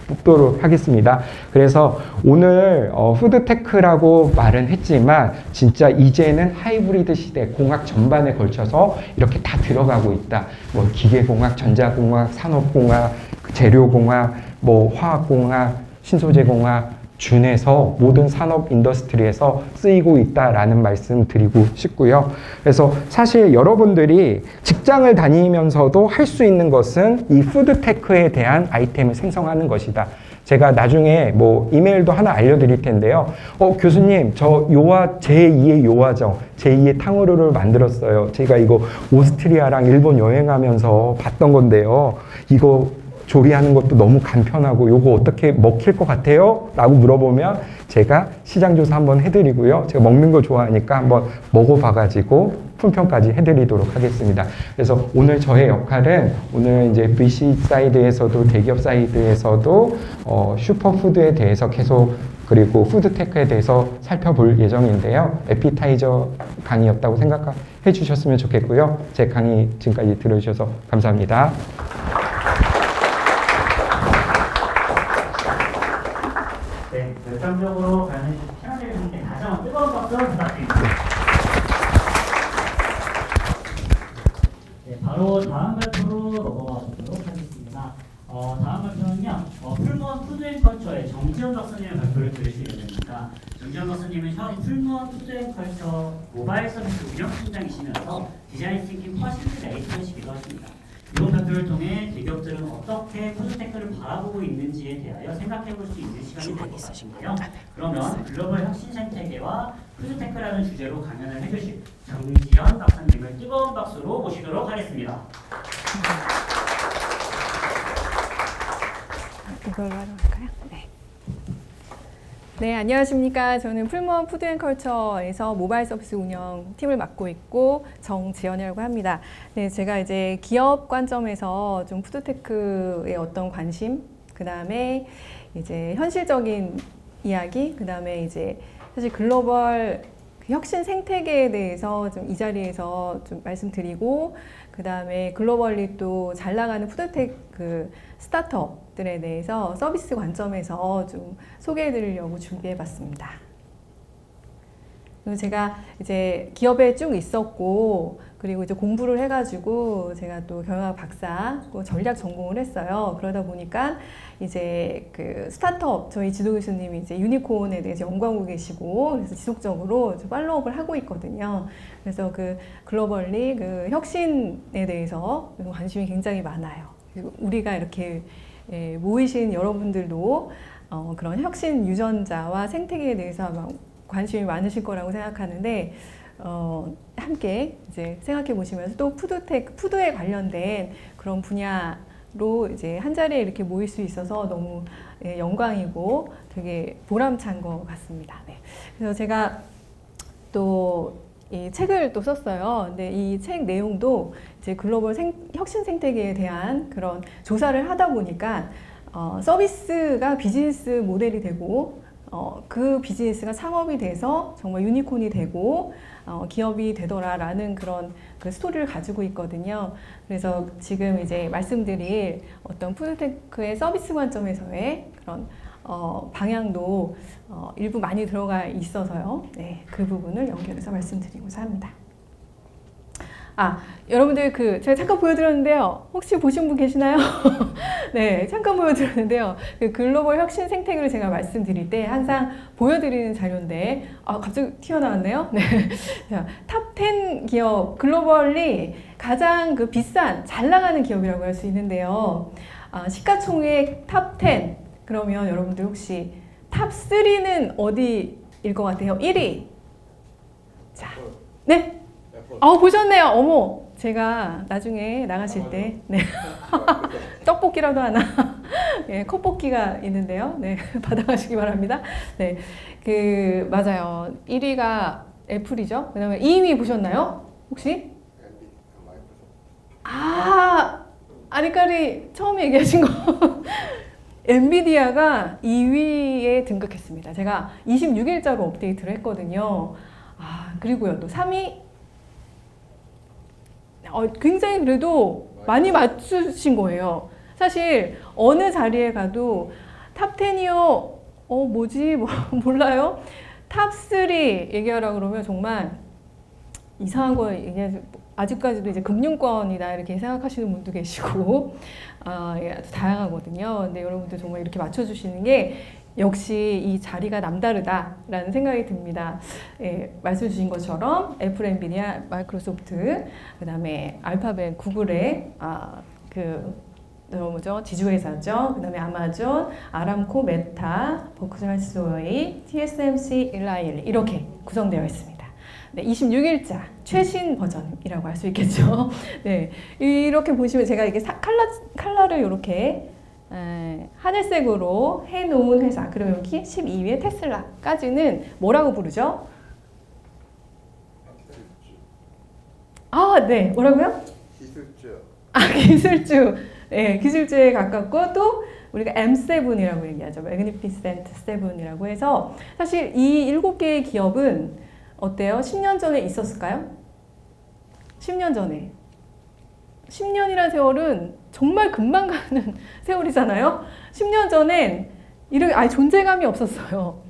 D: 뽑도록 하겠습니다. 그래서 오늘 푸드테크라고 말은 했지만 진짜 이제는 하이브리드 시대 공학 전반에 걸쳐서 이렇게 다 들어가고 있다. 뭐 기계공학, 전자공학, 산업공학, 재료공학, 뭐 화학공학, 신소재공학 준해서 모든 산업 인더스트리에서 쓰이고 있다라는 말씀 드리고 싶고요. 그래서 사실 여러분들이 직장을 다니면서도 할 수 있는 것은 이 푸드테크에 대한 아이템을 생성하는 것이다. 제가 나중에 뭐 이메일도 하나 알려드릴 텐데요. 교수님, 저 제2의 요아정, 제2의 탕후루를 만들었어요. 제가 이거 오스트리아랑 일본 여행하면서 봤던 건데요. 이거 조리하는 것도 너무 간편하고 요거 어떻게 먹힐 것 같아요? 라고 물어보면 제가 시장조사 한번 해드리고요. 제가 먹는 거 좋아하니까 한번 먹어봐가지고 품평까지 해드리도록 하겠습니다. 그래서 오늘 저의 역할은 오늘 이제 VC 사이드에서도 대기업 사이드에서도 슈퍼푸드에 대해서 계속 그리고 푸드테크에 대해서 살펴볼 예정인데요. 에피타이저 강의였다고 생각해 주셨으면 좋겠고요. 제 강의 지금까지 들어주셔서 감사합니다.
A: 네, 결정적으로 관련해주신 패널들분께 다시 한번 뜨거운 박수 부탁드립니다. 네, 바로 다음 발표로 넘어가 보도록 하겠습니다. 다음 발표는요, 풀무원 푸드앤컬처의 정지현 박사님의 발표를 들을 수 있게 됩니다. 정지현 박사님은 현 풀무원 푸드앤컬처 모바일 서비스 운영 팀장이시면서 디자인 띵킹 퍼시픽 에이전시기도 하십니다. 이번 발표를 통해 대기업들은 어떻게 푸드테크를 바라보고 있는지에 대하여 생각해 볼 수 있는 시간이 될 것 같은데요. 그러면 글로벌 혁신 생태계와 푸드테크라는 주제로 강연을 해주실 정지현 박사님을 뜨거운 박수로 모시도록 하겠습니다.
E: 이걸로 하러 갈까요? 네. 네, 안녕하십니까. 저는 풀무원 푸드앤컬처에서 모바일 서비스 운영 팀을 맡고 있고 정지연이라고 합니다. 네, 제가 이제 기업 관점에서 좀 푸드테크의 어떤 관심, 그 다음에 이제 현실적인 이야기, 그 다음에 이제 사실 글로벌 혁신 생태계에 대해서 좀 이 자리에서 좀 말씀드리고, 그 다음에 글로벌리 또 잘 나가는 푸드테크 스타트업들에 대해서 서비스 관점에서 좀 소개해 드리려고 준비해 봤습니다. 그리고 제가 이제 기업에 쭉 있었고, 그리고 이제 공부를 해가지고 제가 또 경영학 박사, 전략 전공을 했어요. 그러다 보니까 이제 그 스타트업, 저희 지도 교수님이 이제 유니콘에 대해서 연구하고 계시고, 그래서 지속적으로 좀 팔로우업을 하고 있거든요. 그래서 그 글로벌리 그 혁신에 대해서 관심이 굉장히 많아요. 그리고 우리가 이렇게 모이신 여러분들도 그런 혁신 유전자와 생태계에 대해서 아마 관심이 많으실 거라고 생각하는데, 함께 이제 생각해 보시면서 또 푸드에 관련된 그런 분야로 이제 한 자리에 이렇게 모일 수 있어서 너무 영광이고 되게 보람찬 것 같습니다. 네. 그래서 제가 또 이 책을 또 썼어요. 근데 이 책 내용도 이제 글로벌 혁신 생태계에 대한 그런 조사를 하다 보니까 서비스가 비즈니스 모델이 되고, 그 비즈니스가 창업이 돼서 정말 유니콘이 되고 기업이 되더라라는 그런 그 스토리를 가지고 있거든요. 그래서 지금 이제 말씀드릴 어떤 푸드테크의 서비스 관점에서의 그런 방향도 일부 많이 들어가 있어서요. 네, 그 부분을 연결해서 말씀드리고자 합니다. 여러분들 제가 잠깐 보여드렸는데요. 혹시 보신 분 계시나요? 네, 잠깐 보여드렸는데요. 그 글로벌 혁신 생태계를 제가 말씀드릴 때 항상 보여드리는 자료인데, 갑자기 튀어나왔네요. 네. 자, 탑10 기업, 글로벌리 가장 그 비싼, 잘 나가는 기업이라고 할 수 있는데요. 시가총액 탑10. 그러면 여러분들 혹시 탑3는 어디일 것 같아요? 1위. 자, 네. 보셨네요. 어머, 제가 나중에 나가실 때, 네. 떡볶이라도 하나, 네, 컵볶이가 있는데요. 네, 받아가시기 바랍니다. 네, 맞아요. 1위가 애플이죠. 그 다음에 2위 보셨나요? 혹시? 아리까리 처음에 얘기하신 거. 엔비디아가 2위에 등극했습니다. 제가 26일자로 업데이트를 했거든요. 그리고요, 또 3위. 굉장히 그래도 많이 맞추신 거예요. 사실 어느 자리에 가도 탑10이요. 뭐지? 몰라요? 탑3 얘기하라 그러면 정말 이상한 거 얘기하지. 아직까지도 이제 금융권이다 이렇게 생각하시는 분도 계시고, 아주 다양하거든요. 근데 여러분들 정말 이렇게 맞춰주시는 게 역시 이 자리가 남다르다라는 생각이 듭니다. 말씀 주신 것처럼 애플, 엔비디아, 마이크로소프트, 그 다음에 알파벳, 구글의 뭐죠? 지주회사죠. 그 다음에 아마존, 아람코, 메타, 버크셔 해서웨이, TSMC, 일라일 이렇게 구성되어 있습니다. 네, 26일자 최신 버전이라고 할 수 있겠죠. 네, 이렇게 보시면 제가 이게 컬러를 이렇게 하늘색으로 해놓은 회사. 그리고 여기 12위의 테슬라까지는 뭐라고 부르죠? 네, 뭐라고요?
F: 기술주.
E: 기술주. 네, 기술주에 가깝고 또 우리가 M7이라고 얘기하죠. Magnificent 7이라고 해서 사실 이 7개의 기업은 어때요? 10년 전에 있었을까요? 10년 전에. 10년이라는 세월은 정말 금방 가는 세월이잖아요. 10년 전엔 이런 존재감이 없었어요.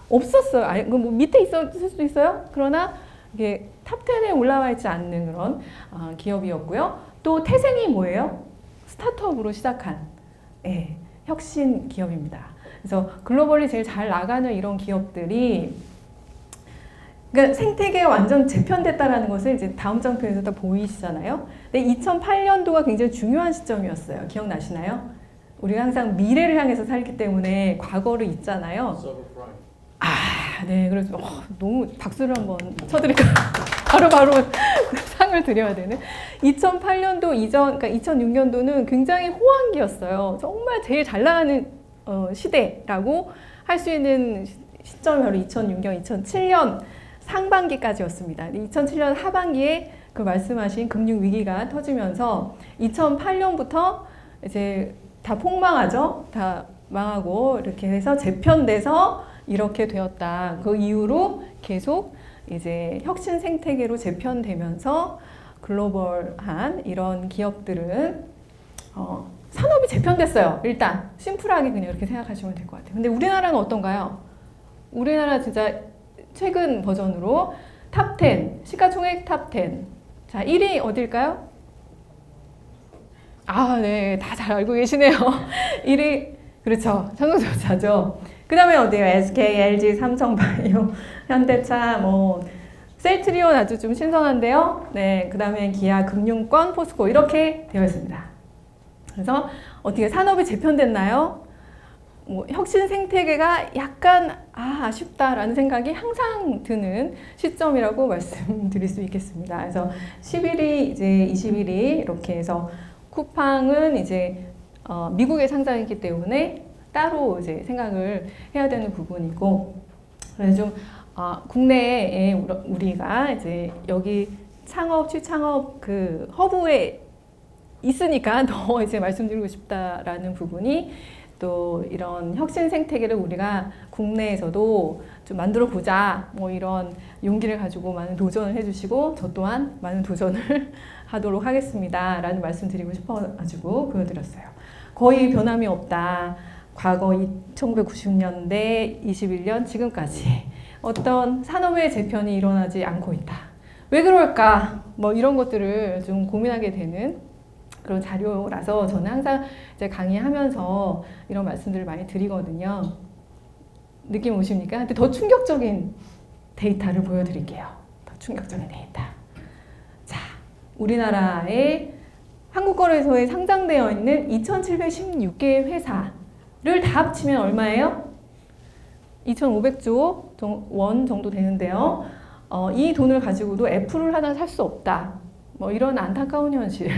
E: 없었어요. 뭐 밑에 있었을 수도 있어요. 그러나 이게 탑10에 올라와 있지 않는 그런 기업이었고요. 또 태생이 뭐예요? 스타트업으로 시작한 혁신 기업입니다. 그래서 글로벌리 제일 잘 나가는 이런 기업들이 그러니까 생태계가 완전 재편됐다라는 것을 이제 다음 장편에서 다 보이시잖아요. 근데 2008년도가 굉장히 중요한 시점이었어요. 기억나시나요? 우리가 항상 미래를 향해서 살기 때문에 과거를 잊잖아요. 네, 그래서 너무 박수를 한번 쳐드릴까요? 바로 상을 드려야 되는. 2008년도 이전, 그러니까 2006년도는 굉장히 호황기였어요. 정말 제일 잘 나가는 시대라고 할 수 있는 시점이 바로 2006년, 2007년 상반기까지였습니다. 2007년 하반기에 그 말씀하신 금융 위기가 터지면서 2008년부터 이제 다 폭망하죠. 다 망하고 이렇게 해서 재편돼서 이렇게 되었다. 그 이후로 계속 이제 혁신 생태계로 재편되면서 글로벌한 이런 기업들은 산업이 재편됐어요. 일단 심플하게 그냥 이렇게 생각하시면 될 것 같아요. 근데 우리나라는 어떤가요? 우리나라 진짜 최근 버전으로 탑 10, 시가총액 탑 10. 자, 1위 어딜까요? 아, 네, 다 잘 알고 계시네요. 1위, 그렇죠. 삼성전자죠. 그 다음에 어디요? SK, LG, 삼성바이오, 현대차, 셀트리온 아주 좀 신선한데요. 네, 그 다음에 기아, 금융권, 포스코 이렇게 되어 있습니다. 그래서 어떻게 산업이 재편됐나요? 혁신 생태계가 약간 아쉽다라는 생각이 항상 드는 시점이라고 말씀드릴 수 있겠습니다. 그래서 11위, 이제 21위 이렇게 해서 쿠팡은 이제 미국에 상장했기 때문에 따로 이제 생각을 해야 되는 부분이고, 그래서 좀 국내에 우리가 이제 여기 창업, 취창업 그 허브에 있으니까 더 이제 말씀드리고 싶다라는 부분이, 또 이런 혁신 생태계를 우리가 국내에서도 좀 만들어 보자, 이런 용기를 가지고 많은 도전을 해주시고 저 또한 많은 도전을 하도록 하겠습니다 라는 말씀 드리고 싶어가지고 보여드렸어요. 거의 변함이 없다. 과거 1990년대 21년 지금까지 어떤 산업의 재편이 일어나지 않고 있다. 왜 그럴까? 이런 것들을 좀 고민하게 되는 그런 자료라서 저는 항상 이제 강의하면서 이런 말씀들을 많이 드리거든요. 느낌 오십니까? 근데 더 충격적인 데이터를 보여드릴게요. 더 충격적인 데이터. 자, 우리나라의 한국거래소에 상장되어 있는 2,716개의 회사를 다 합치면 얼마예요? 2,500조 원 정도 되는데요. 이 돈을 가지고도 애플을 하나 살 수 없다. 이런 안타까운 현실.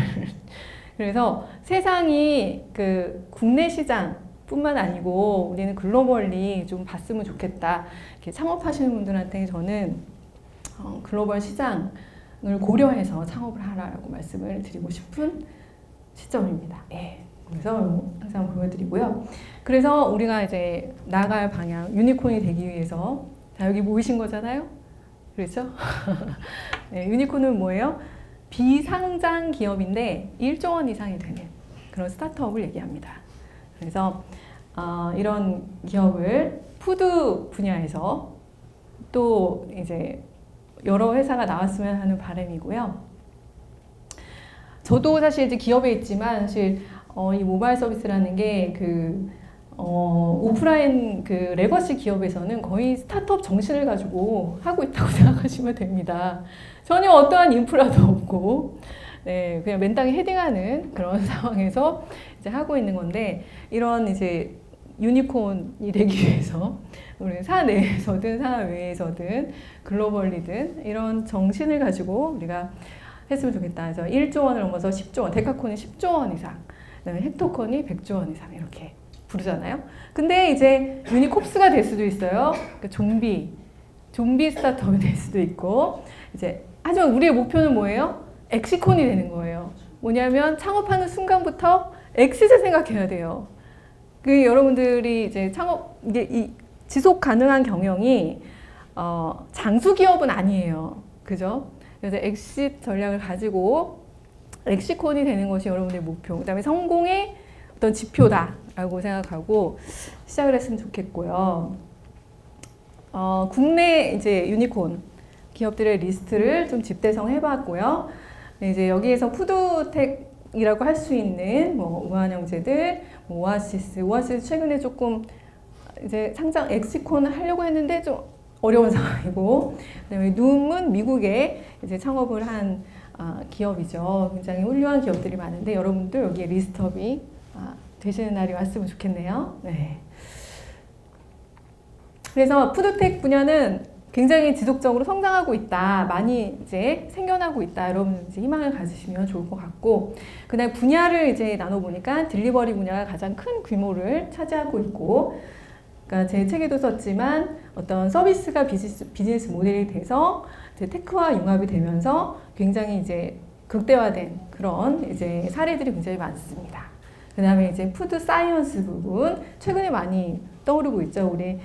E: 그래서 세상이 그 국내 시장뿐만 아니고 우리는 글로벌리 좀 봤으면 좋겠다. 이렇게 창업하시는 분들한테 저는 글로벌 시장을 고려해서 창업을 하라고 말씀을 드리고 싶은 시점입니다. 예. 그래서 항상 보여드리고요. 그래서 우리가 이제 나갈 방향, 유니콘이 되기 위해서 자, 여기 모이신 거잖아요. 그렇죠? 네, 유니콘은 뭐예요? 비상장 기업인데 1조 원 이상이 되는 그런 스타트업을 얘기합니다. 그래서 이런 기업을 푸드 분야에서 또 이제 여러 회사가 나왔으면 하는 바람이고요. 저도 사실 이제 기업에 있지만 사실 이 모바일 서비스라는 게 오프라인 그 레거시 기업에서는 거의 스타트업 정신을 가지고 하고 있다고 생각하시면 됩니다. 전혀 어떠한 인프라도 없고, 네, 그냥 맨땅에 헤딩하는 그런 상황에서 이제 하고 있는 건데, 이런 이제 유니콘이 되기 위해서 우리 사내에서든 사외에서든 글로벌리든 이런 정신을 가지고 우리가 했으면 좋겠다. 그래서 1조 원을 넘어서 10조 원, 데카콘이 10조 원 이상, 그다음에 헥토콘이 100조 원 이상 이렇게 부르잖아요. 근데 이제 유니콥스가 될 수도 있어요. 그러니까 좀비 스타트업이 될 수도 있고, 이제 하지만 우리의 목표는 뭐예요? 엑시콘이 되는 거예요. 뭐냐면 창업하는 순간부터 엑시트 생각해야 돼요. 여러분들이 이제 이게 이 지속 가능한 경영이 장수 기업은 아니에요. 그죠? 그래서 엑시트 전략을 가지고 엑시콘이 되는 것이 여러분들의 목표. 그다음에 성공의 어떤 지표다라고 생각하고 시작을 했으면 좋겠고요. 국내 이제 유니콘 기업들의 리스트를 좀 집대성 해봤고요. 네, 이제 여기에서 푸드텍이라고 할 수 있는 우한영재들, 오아시스 최근에 조금 이제 상장 엑시콘을 하려고 했는데 좀 어려운 상황이고, 그다음에 눔은 미국에 이제 창업을 한 기업이죠. 굉장히 훌륭한 기업들이 많은데 여러분들 여기에 리스트업이 되시는 날이 왔으면 좋겠네요. 네. 그래서 푸드텍 분야는 굉장히 지속적으로 성장하고 있다, 많이 이제 생겨나고 있다. 여러분 이제 희망을 가지시면 좋을 것 같고, 그다음 분야를 이제 나눠보니까 딜리버리 분야가 가장 큰 규모를 차지하고 있고, 그러니까 제 책에도 썼지만 어떤 서비스가 비즈니스 모델이 돼서 이제 테크와 융합이 되면서 굉장히 이제 극대화된 그런 이제 사례들이 굉장히 많습니다. 그 다음에 이제 푸드 사이언스 부분 최근에 많이 떠오르고 있죠. 우리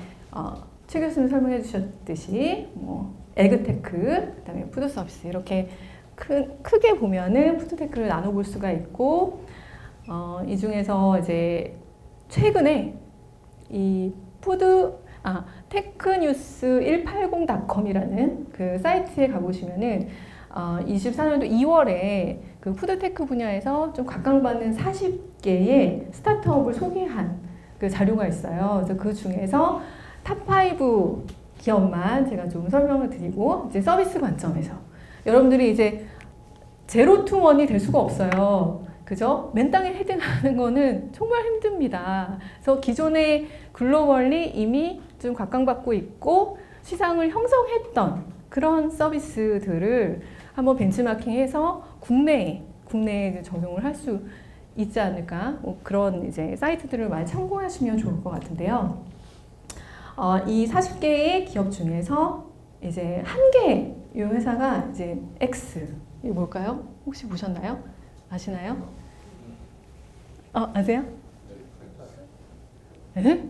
E: 최 교수님 설명해 주셨듯이 뭐 에그테크, 그다음에 푸드 서비스 이렇게 크게 보면은 푸드테크를 나눠볼 수가 있고, 이 중에서 이제 최근에 이 테크뉴스180.com이라는 그 사이트에 가보시면은 24년도 2월에 그 푸드테크 분야에서 좀 각광받는 40개의 스타트업을 소개한 그 자료가 있어요. 그래서 그 중에서 탑5 기업만 제가 좀 설명을 드리고, 이제 서비스 관점에서 여러분들이 이제 제로 투 원이 될 수가 없어요. 그죠? 맨 땅에 헤딩하는 거는 정말 힘듭니다. 그래서 기존에 글로벌리 이미 좀 각광받고 있고 시장을 형성했던 그런 서비스들을 한번 벤치마킹해서 국내에 적용을 할 수 있지 않을까, 뭐 그런 이제 사이트들을 많이 참고하시면 좋을 것 같은데요. 이 40개의 기업 중에서 이제 한 개 이 회사가 이제 X, 이게 뭘까요? 혹시 보셨나요? 아시나요? 아세요? 네?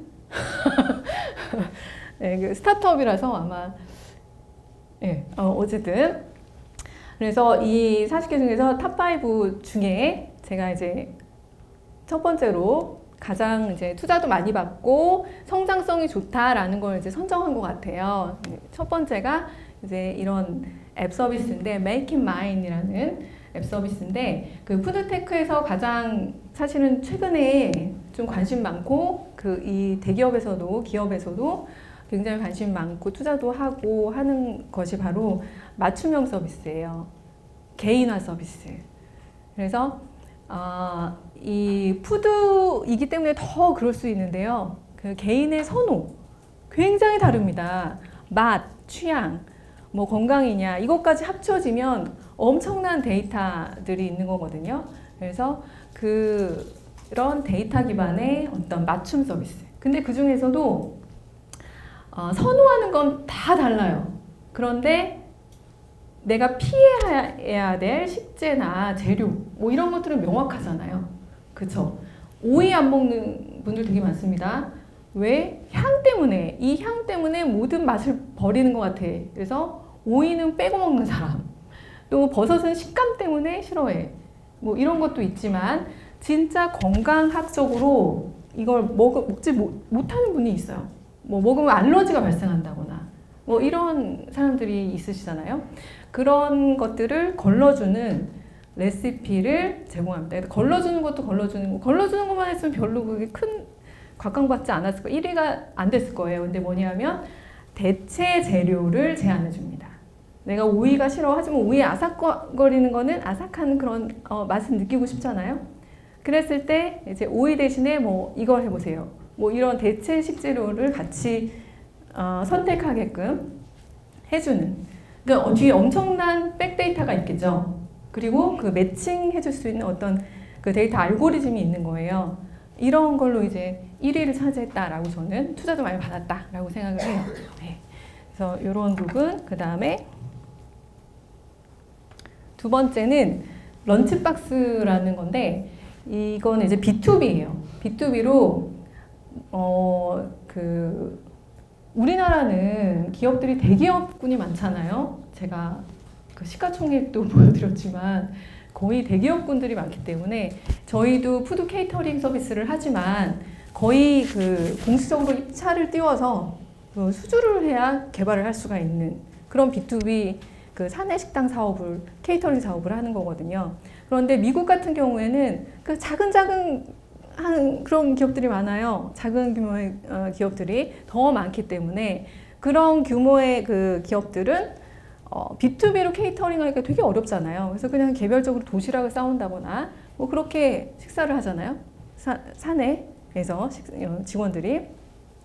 E: 네, 그 스타트업이라서 아마, 네, 어쨌든. 그래서 이 40개 중에서 탑5 중에 제가 이제 첫 번째로 가장 이제 투자도 많이 받고 성장성이 좋다라는 걸 이제 선정한 것 같아요. 첫 번째가 이제 이런 앱 서비스인데, Make It Mine이라는 앱 서비스인데, 그 푸드테크에서 가장 사실은 최근에 좀 관심 많고, 그 이 대기업에서도 기업에서도 굉장히 관심 많고 투자도 하고 하는 것이 바로 맞춤형 서비스예요. 개인화 서비스. 그래서 이 푸드이기 때문에 더 그럴 수 있는데요. 그 개인의 선호 굉장히 다릅니다. 맛, 취향, 뭐 건강이냐, 이것까지 합쳐지면 엄청난 데이터들이 있는 거거든요. 그래서 그런 데이터 기반의 어떤 맞춤 서비스. 근데 그 중에서도 선호하는 건 다 달라요. 그런데 내가 피해야 될 식재나 재료, 뭐 이런 것들은 명확하잖아요. 그쵸? 오이 안 먹는 분들 되게 많습니다. 왜? 향 때문에, 이 향 때문에 모든 맛을 버리는 것 같아. 그래서 오이는 빼고 먹는 사람. 또 버섯은 식감 때문에 싫어해. 뭐 이런 것도 있지만, 진짜 건강학적으로 이걸 먹지 못하는 분이 있어요. 뭐 먹으면 알러지가 발생한다거나, 뭐 이런 사람들이 있으시잖아요. 그런 것들을 걸러주는 레시피를 제공합니다. 걸러주는 것도 걸러주는 것만 했으면 별로 그게 큰 각광받지 않았을 거예요. 1위가 안 됐을 거예요. 근데 뭐냐면 대체 재료를 제안해 줍니다. 내가 오이가 싫어 하지만 오이에 아삭거리는 거는 아삭한 그런 맛을 느끼고 싶잖아요. 그랬을 때 이제 오이 대신에 뭐 이걸 해보세요. 뭐 이런 대체 식재료를 같이 선택하게끔 해주는. 그러니까 뒤에 엄청난 백데이터가 있겠죠. 그리고 그 매칭 해줄 수 있는 어떤 그 데이터 알고리즘이 있는 거예요. 이런 걸로 이제 1위를 차지했다라고 저는 투자도 많이 받았다라고 생각을 해요. 네. 그래서 이런 부분, 그 다음에 두 번째는 런치박스라는 건데, 이건 이제 B2B예요. B2B로 우리나라는 기업들이 대기업군이 많잖아요. 제가 그 시가총액도 보여드렸지만 거의 대기업군들이 많기 때문에 저희도 푸드 케이터링 서비스를 하지만 거의 그 공식적으로 차를 띄워서 그 수주를 해야 개발을 할 수가 있는 그런 B2B 그 사내 식당 사업을, 케이터링 사업을 하는 거거든요. 그런데 미국 같은 경우에는 그 작은 그런 기업들이 많아요. 작은 규모의 기업들이 더 많기 때문에 그런 규모의 그 기업들은 B2B로 케이터링 하기가 되게 어렵잖아요. 그래서 그냥 개별적으로 도시락을 싸온다거나 뭐 그렇게 식사를 하잖아요. 사내에서 직원들이.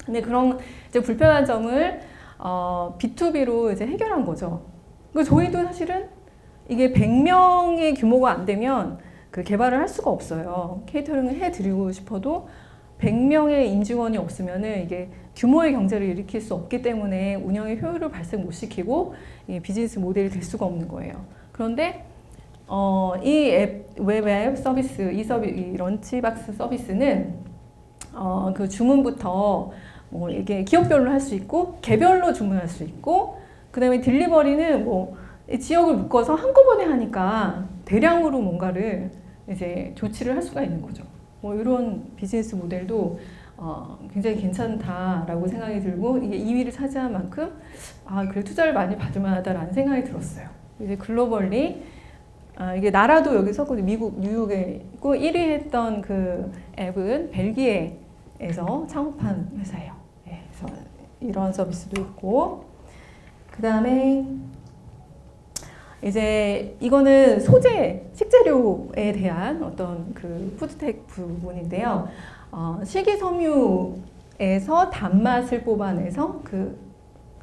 E: 근데 그런 이제 불편한 점을 B2B로 이제 해결한 거죠. 그리고 저희도 사실은 이게 100명의 규모가 안 되면 그 개발을 할 수가 없어요. 케이터링을 해드리고 싶어도 100명의 임직원이 없으면은 이게 규모의 경제를 일으킬 수 없기 때문에 운영의 효율을 발생 못 시키고 이 비즈니스 모델이 될 수가 없는 거예요. 그런데 이 웹 서비스, 이 런치박스 서비스는 그 주문부터 뭐 이게 기업별로 할 수 있고 개별로 주문할 수 있고 그다음에 딜리버리는 뭐 지역을 묶어서 한꺼번에 하니까 대량으로 뭔가를 이제 조치를 할 수가 있는 거죠. 뭐 이런 비즈니스 모델도 굉장히 괜찮다라고 생각이 들고 이게 2위를 차지한 만큼 그래 투자를 많이 받을 만하다라는 생각이 들었어요. 이제 글로벌리 이게 나라도 여기 섰거든요. 미국 뉴욕에 있고 1위 했던 그 앱은 벨기에에서 창업한 회사예요. 네, 그래서 이런 서비스도 있고 그 다음에 이제 이거는 소재, 식재료에 대한 어떤 그 푸드텍 부분인데요. 식이섬유에서 단맛을 뽑아내서 그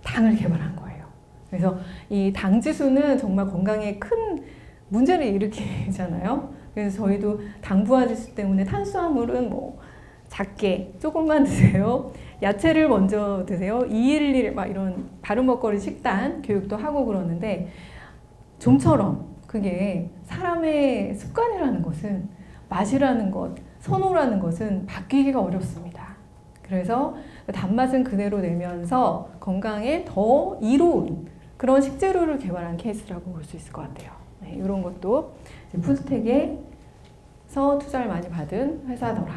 E: 당을 개발한 거예요. 그래서 이 당 지수는 정말 건강에 큰 문제를 일으키잖아요. 그래서 저희도 당 부하 지수 때문에 탄수화물은 뭐 작게 조금만 드세요. 야채를 먼저 드세요. 211 막 이런 바른 먹거리 식단 교육도 하고 그러는데 좀처럼 그게 사람의 습관이라는 것은 맛이라는 것, 선호라는 것은 바뀌기가 어렵습니다. 그래서 단맛은 그대로 내면서 건강에 더 이로운 그런 식재료를 개발한 케이스라고 볼 수 있을 것 같아요. 네, 이런 것도 푸드텍에서 투자를 많이 받은 회사더라.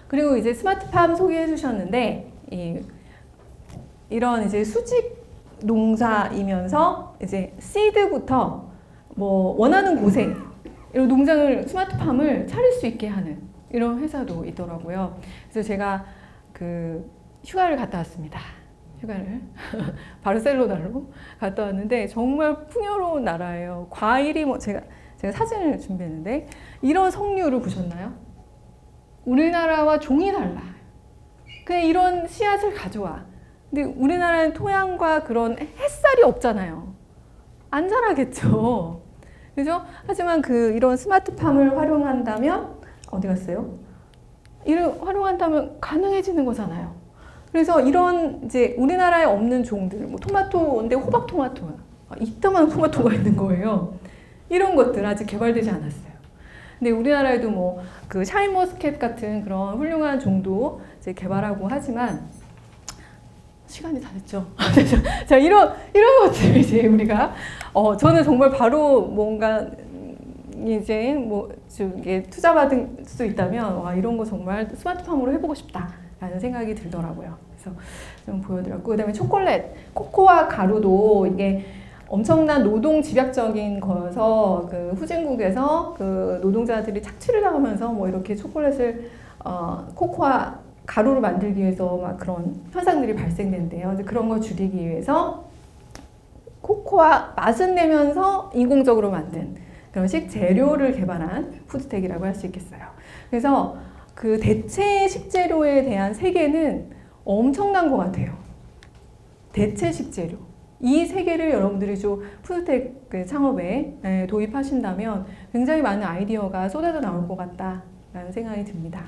E: 그리고 이제 스마트팜 소개해 주셨는데 이런 이제 수직 농사이면서 이제 시드부터 뭐 원하는 곳에 이런 농장을 스마트팜을 차릴 수 있게 하는 이런 회사도 있더라고요. 그래서 제가 그 휴가를 갔다 왔습니다. 휴가를 바르셀로나로 갔다 왔는데 정말 풍요로운 나라예요. 과일이 뭐 제가 사진을 준비했는데 이런 석류를 보셨나요? 우리나라와 종이 달라. 그냥 이런 씨앗을 가져와. 근데 우리나라는 토양과 그런 햇살이 없잖아요. 안 자라겠죠. 그죠? 하지만 이런 스마트팜을 활용한다면 어디 갔어요? 이를 활용한다면 가능해지는 거잖아요. 그래서 이런 이제 우리나라에 없는 종들, 뭐 토마토인데 호박 토마토야. 이따만 토마토가 있는 거예요. 이런 것들 아직 개발되지 않았어요. 근데 우리나라에도 뭐 그 샤인머스켓 같은 그런 훌륭한 종도 이제 개발하고 하지만 시간이 다 됐죠. 자, 이런 것들 이제 우리가 저는 정말 바로 뭔가 이제 뭐 이게 투자 받을 수 있다면 와 이런 거 정말 스마트팜으로 해보고 싶다라는 생각이 들더라고요. 그래서 좀 보여드렸고 그다음에 초콜릿, 코코아 가루도 이게 엄청난 노동 집약적인 거여서 그 후진국에서 그 노동자들이 착취를 당하면서 뭐 이렇게 초콜릿을 코코아 가루를 만들기 위해서 막 그런 현상들이 발생된대요. 그런 걸 줄이기 위해서 코코아 맛은 내면서 인공적으로 만든 그런 식재료를 개발한 푸드텍이라고 할 수 있겠어요. 그래서 그 대체 식재료에 대한 세계는 엄청난 것 같아요. 대체 식재료. 이 세계를 여러분들이 좀 푸드텍 창업에 도입하신다면 굉장히 많은 아이디어가 쏟아져 나올 것 같다라는 생각이 듭니다.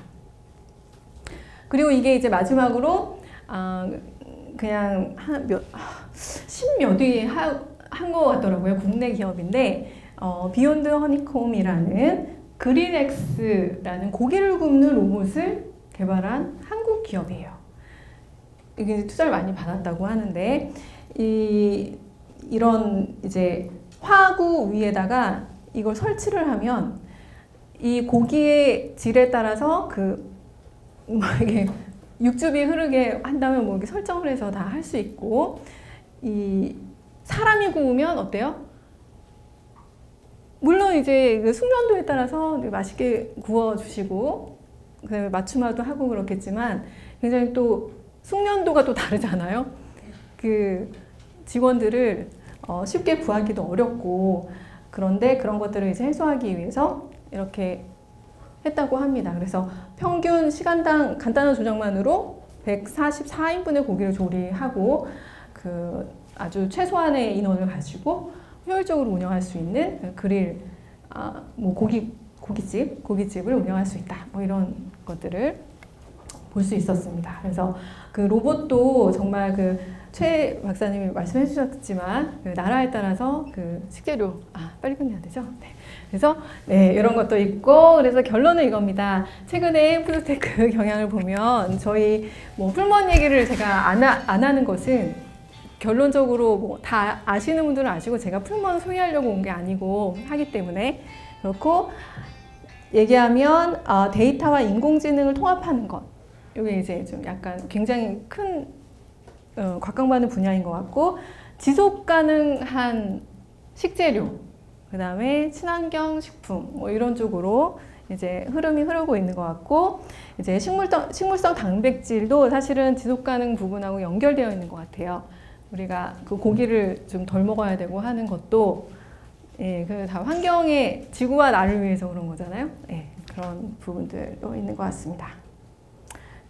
E: 그리고 이게 이제 마지막으로 그냥 십몇 위 한 것 같더라고요. 국내 기업인데 비욘드 허니콤이라는 그릴엑스라는 고기를 굽는 로봇을 개발한 한국 기업이에요. 이게 투자를 많이 받았다고 하는데 이런 이제 화구 위에다가 이걸 설치를 하면 이 고기의 질에 따라서 이게 육즙이 흐르게 한다면 뭐 이렇게 설정을 해서 다 할 수 있고 이 사람이 구우면 어때요? 물론 이제 그 숙련도에 따라서 맛있게 구워 주시고 그다음에 맞춤화도 하고 그렇겠지만 굉장히 또 숙련도가 또 다르잖아요. 그 직원들을 쉽게 구하기도 어렵고 그런데 그런 것들을 이제 해소하기 위해서 이렇게 했다고 합니다. 그래서 평균 시간당 간단한 조정만으로 144인분의 고기를 조리하고 그 아주 최소한의 인원을 가지고 효율적으로 운영할 수 있는 그릴 뭐 고깃집을 운영할 수 있다. 뭐 이런 것들을 볼 수 있었습니다. 그래서 그 로봇도 정말 그 최 박사님이 말씀해 주셨지만 그 나라에 따라서 그 식재료 빨리 끝내야 되죠. 네. 그래서 네, 이런 것도 있고 그래서 결론은 이겁니다. 최근에 푸드테크 경향을 보면 저희 뭐 풀무원 얘기를 제가 안 하는 것은 결론적으로 뭐 다 아시는 분들은 아시고 제가 풀무원 소개하려고 온 게 아니고 하기 때문에 그렇고 얘기하면 데이터와 인공지능을 통합하는 것 이게 이제 좀 약간 굉장히 큰 곽강받는 분야인 것 같고 지속 가능한 식재료 그 다음에 친환경 식품 뭐 이런 쪽으로 이제 흐름이 흐르고 있는 것 같고 이제 식물성 단백질도 사실은 지속 가능 부분하고 연결되어 있는 것 같아요. 우리가 그 고기를 좀 덜 먹어야 되고 하는 것도 예, 그 다 환경의 지구와 나를 위해서 그런 거잖아요. 예, 그런 부분들도 있는 것 같습니다.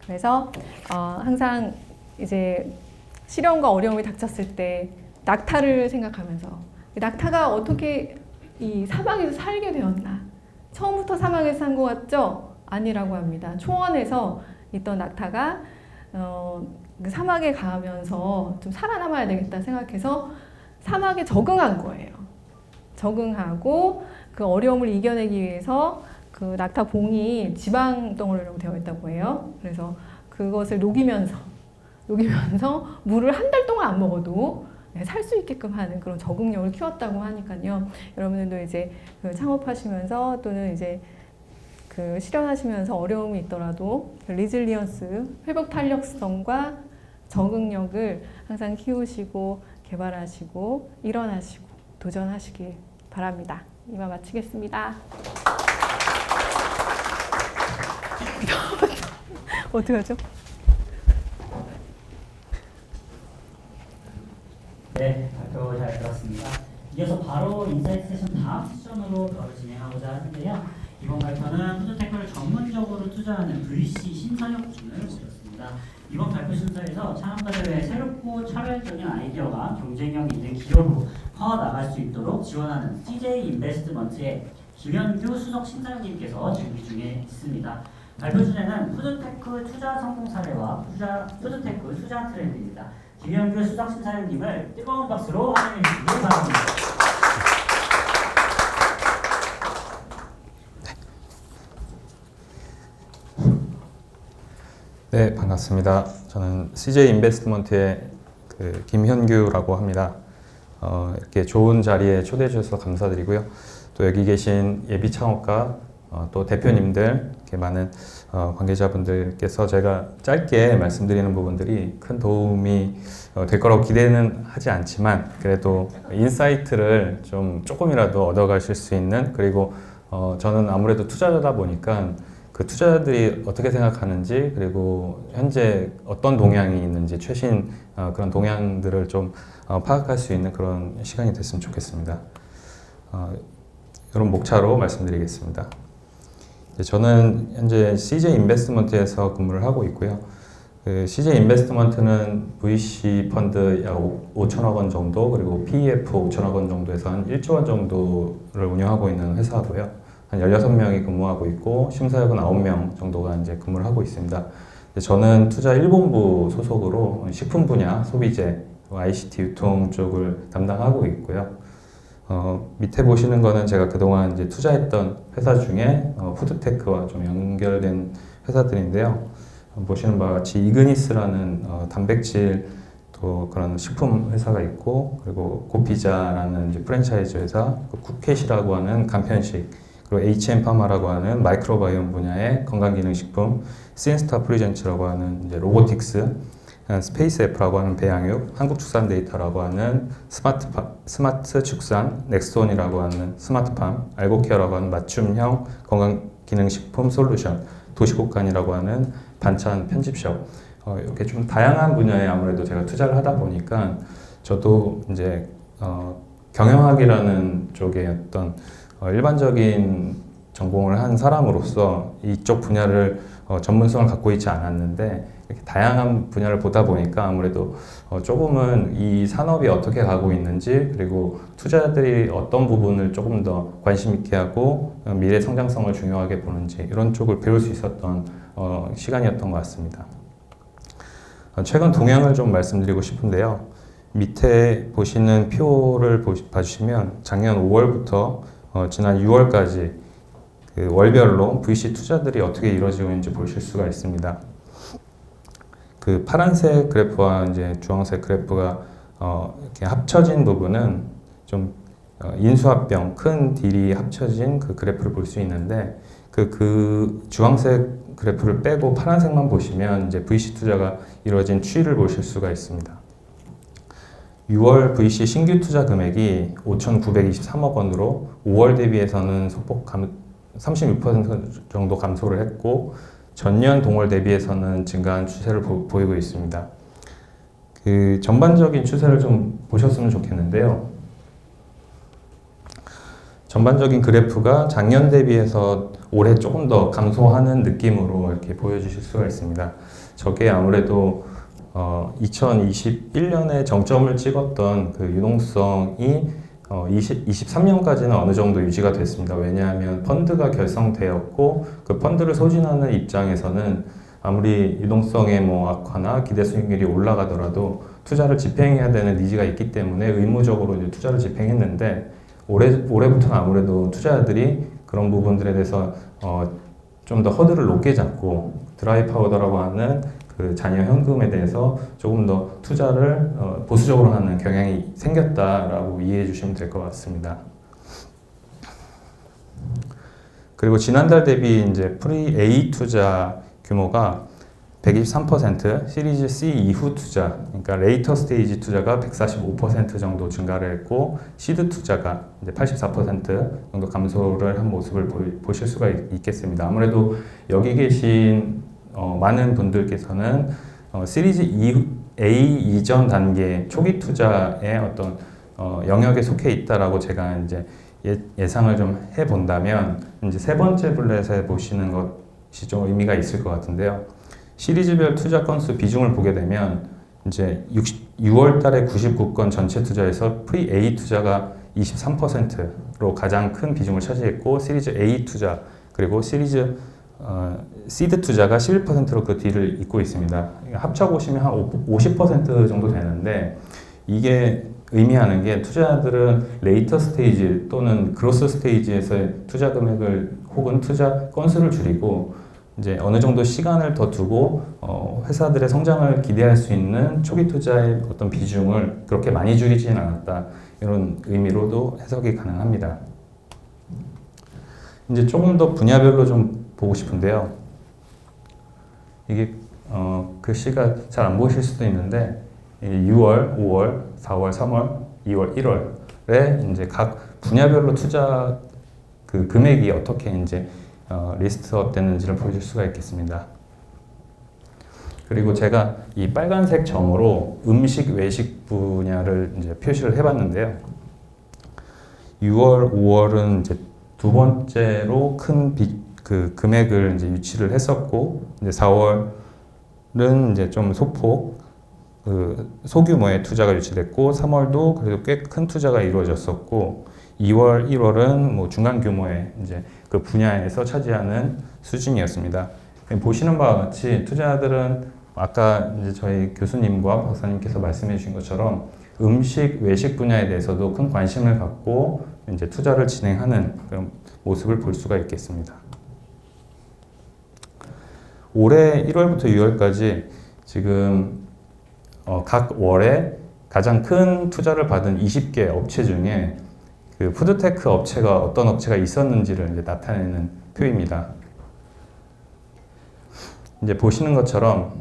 E: 그래서 항상 이제 시련과 어려움이 닥쳤을 때 낙타를 생각하면서 낙타가 어떻게 이 사막에서 살게 되었나? 처음부터 사막에서 산 것 같죠? 아니라고 합니다. 초원에서 있던 낙타가 그 사막에 가면서 좀 살아남아야 되겠다 생각해서 사막에 적응한 거예요. 적응하고 그 어려움을 이겨내기 위해서 그 낙타 봉이 지방 덩어리라고 되어 있다고 해요. 그래서 그것을 녹이면서 물을 한 달 동안 안 먹어도 살 수 있게끔 하는 그런 적응력을 키웠다고 하니까요. 여러분들도 이제 그 창업하시면서 또는 이제 그 실현하시면서 어려움이 있더라도 그 리질리언스, 회복 탄력성과 적응력을 항상 키우시고 개발하시고 일어나시고 도전하시길 바랍니다. 이만 마치겠습니다. 어떡하죠?
A: 네, 발표 잘 들었습니다. 이어서 바로 인사이트 세션 다음 세션으로 바로 진행하고자 하는데요. 이번 발표는 푸드테크를 전문적으로 투자하는 VC 심사역준을 모셨습니다. 이번 발표 심사에서 창업가들의 새롭고 차별적인 아이디어가 경쟁력 있는 기업으로 커나갈 수 있도록 지원하는 CJ 인베스트먼트의 김현규 수석 심사위원님께서 준비 중에 있습니다. 발표 주제는 푸드테크 투자 성공 사례와 푸드테크 투자 트렌드입니다. 김현규 수석 심사위원님을 뜨거운 박수로 환영해 주시기 바랍니다.
F: 네, 반갑습니다. 저는 CJ 인베스트먼트의 김현규라고 합니다. 이렇게 좋은 자리에 초대해 주셔서 감사드리고요. 또 여기 계신 예비 창업가, 또 대표님들, 이렇게 많은 관계자분들께서 제가 짧게 말씀드리는 부분들이 큰 도움이 될 거라고 기대는 하지 않지만 그래도 인사이트를 좀 조금이라도 얻어가실 수 있는 그리고 저는 아무래도 투자자다 보니까 그 투자자들이 어떻게 생각하는지 그리고 현재 어떤 동향이 있는지 최신 그런 동향들을 좀 파악할 수 있는 그런 시간이 됐으면 좋겠습니다. 이런 목차로 말씀드리겠습니다. 저는 현재 CJ 인베스트먼트에서 근무를 하고 있고요. CJ 인베스트먼트는 VC 펀드 약 5천억 원 정도 그리고 PEF 5천억 원 정도에서 한 1조 원 정도를 운영하고 있는 회사고요. 한 16명이 근무하고 있고 심사역은 9명 정도가 이제 근무를 하고 있습니다. 저는 투자 1본부 소속으로 식품 분야, 소비재, ICT 유통 쪽을 담당하고 있고요. 밑에 보시는 거는 제가 그동안 이제 투자했던 회사 중에 푸드테크와 좀 연결된 회사들인데요. 보시는 바와 같이 이그니스라는 단백질 또 그런 식품 회사가 있고 그리고 고피자라는 이제 프랜차이즈 회사, 쿠켓이라고 하는 간편식 그리고 HM파마라고 하는 마이크로바이옴 분야의 건강기능식품, 시엔스타 프리젠츠라고 하는 이제 로보틱스, 스페이스 F라고 하는 배양육, 한국축산데이터라고 하는 스마트 축산, 넥스톤이라고 하는 스마트팜, 알고케어라고 하는 맞춤형 건강기능식품 솔루션, 도시곡간이라고 하는 반찬 편집숍, 이렇게 좀 다양한 분야에 아무래도 제가 투자를 하다 보니까 저도 이제 경영학이라는 쪽에 어떤 일반적인 전공을 한 사람으로서 이쪽 분야를 전문성을 갖고 있지 않았는데 이렇게 다양한 분야를 보다 보니까 아무래도 조금은 이 산업이 어떻게 가고 있는지 그리고 투자자들이 어떤 부분을 조금 더 관심 있게 하고 미래 성장성을 중요하게 보는지 이런 쪽을 배울 수 있었던 시간이었던 것 같습니다. 최근 동향을 좀 말씀드리고 싶은데요. 밑에 보시는 표를 봐주시면 작년 5월부터 지난 6월까지 그 월별로 VC 투자들이 어떻게 이루어지고 있는지 보실 수가 있습니다. 그 파란색 그래프와 이제 주황색 그래프가 이렇게 합쳐진 부분은 좀 인수합병 큰 딜이 합쳐진 그 그래프를 볼 수 있는데 그 주황색 그래프를 빼고 파란색만 보시면 이제 VC 투자가 이루어진 추이를 보실 수가 있습니다. 6월 VC 신규 투자 금액이 5,923억 원으로 5월 대비해서는 소폭 36% 정도 감소를 했고 전년 동월 대비해서는 증가한 추세를 보이고 있습니다. 그 전반적인 추세를 좀 보셨으면 좋겠는데요. 전반적인 그래프가 작년 대비해서 올해 조금 더 감소하는 느낌으로 이렇게 보여주실 수가 있습니다. 저게 아무래도 2021년에 정점을 찍었던 그 유동성이 23년까지는 어느 정도 유지가 됐습니다. 왜냐하면 펀드가 결성되었고 그 펀드를 소진하는 입장에서는 아무리 유동성의 뭐 악화나 기대 수익률이 올라가더라도 투자를 집행해야 되는 니즈가 있기 때문에 의무적으로 이제 투자를 집행했는데 올해부터는 아무래도 투자자들이 그런 부분들에 대해서 좀 더 허들을 높게 잡고 드라이 파우더라고 하는 그 잔여 현금에 대해서 조금 더 투자를 보수적으로 하는 경향이 생겼다라고 이해해 주시면 될 것 같습니다. 그리고 지난달 대비 이제 프리 A 투자 규모가 123%, 시리즈 C 이후 투자, 그러니까 레이터 스테이지 투자가 145% 정도 증가를 했고 시드 투자가 이제 84% 정도 감소를 한 모습을 보실 수가 있겠습니다. 아무래도 여기 계신 많은 분들께서는 시리즈 A 이전 단계 초기 투자의 어떤 영역에 속해 있다라고 제가 이제 예상을 좀 해본다면 이제 세 번째 블렛에 보시는 것이 좀 의미가 있을 것 같은데요. 시리즈별 투자 건수 비중을 보게 되면 이제 6월 달에 99건 전체 투자에서 프리 A 투자가 23%로 가장 큰 비중을 차지했고 시리즈 A 투자 그리고 시리즈 시드 투자가 11%로 그 뒤를 잇고 있습니다. 합쳐보시면 한 50% 정도 되는데 이게 의미하는 게 투자자들은 레이터 스테이지 또는 그로스 스테이지에서의 투자 금액을 혹은 투자 건수를 줄이고 이제 어느 정도 시간을 더 두고 회사들의 성장을 기대할 수 있는 초기 투자의 어떤 비중을 그렇게 많이 줄이지는 않았다. 이런 의미로도 해석이 가능합니다. 이제 조금 더 분야별로 좀 보고 싶은데요. 이게 글씨가 잘 안 보이실 수도 있는데 6월, 5월, 4월, 3월, 2월, 1월에 이제 각 분야별로 투자 그 금액이 어떻게 이제 리스트업 됐는지를 보여줄 수가 있겠습니다. 그리고 제가 이 빨간색 점으로 음식, 외식 분야를 이제 표시를 해봤는데요. 6월, 5월은 이제 두 번째로 큰 그 금액을 이제 유치를 했었고, 이제 4월은 이제 좀 소폭 소규모의 투자가 유치됐고, 3월도 그래도 꽤 큰 투자가 이루어졌었고, 2월, 1월은 뭐 중간 규모의 이제 그 분야에서 차지하는 수준이었습니다. 보시는 바와 같이 투자자들은 아까 이제 저희 교수님과 박사님께서 말씀해 주신 것처럼 음식, 외식 분야에 대해서도 큰 관심을 갖고 이제 투자를 진행하는 그런 모습을 볼 수가 있겠습니다. 올해 1월부터 6월까지 지금 각 월에 가장 큰 투자를 받은 20개 업체 중에 그 푸드테크 업체가 어떤 업체가 있었는지를 이제 나타내는 표입니다. 이제 보시는 것처럼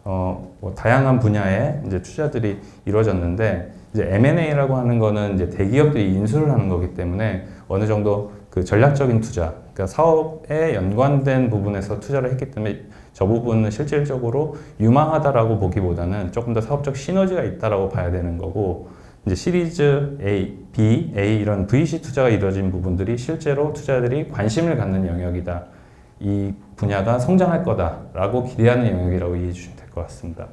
F: 뭐 다양한 분야에 이제 투자들이 이루어졌는데 이제 M&A라고 하는 거는 이제 대기업들이 인수를 하는 거기 때문에 어느 정도 그 전략적인 투자, 그러니까 사업에 연관된 부분에서 투자를 했기 때문에 저 부분은 실질적으로 유망하다라고 보기보다는 조금 더 사업적 시너지가 있다라고 봐야 되는 거고, 이제 시리즈 A, B, A 이런 VC 투자가 이루어진 부분들이 실제로 투자자들이 관심을 갖는 영역이다. 이 분야가 성장할 거다라고 기대하는 영역이라고 이해해 주시면 될 것 같습니다.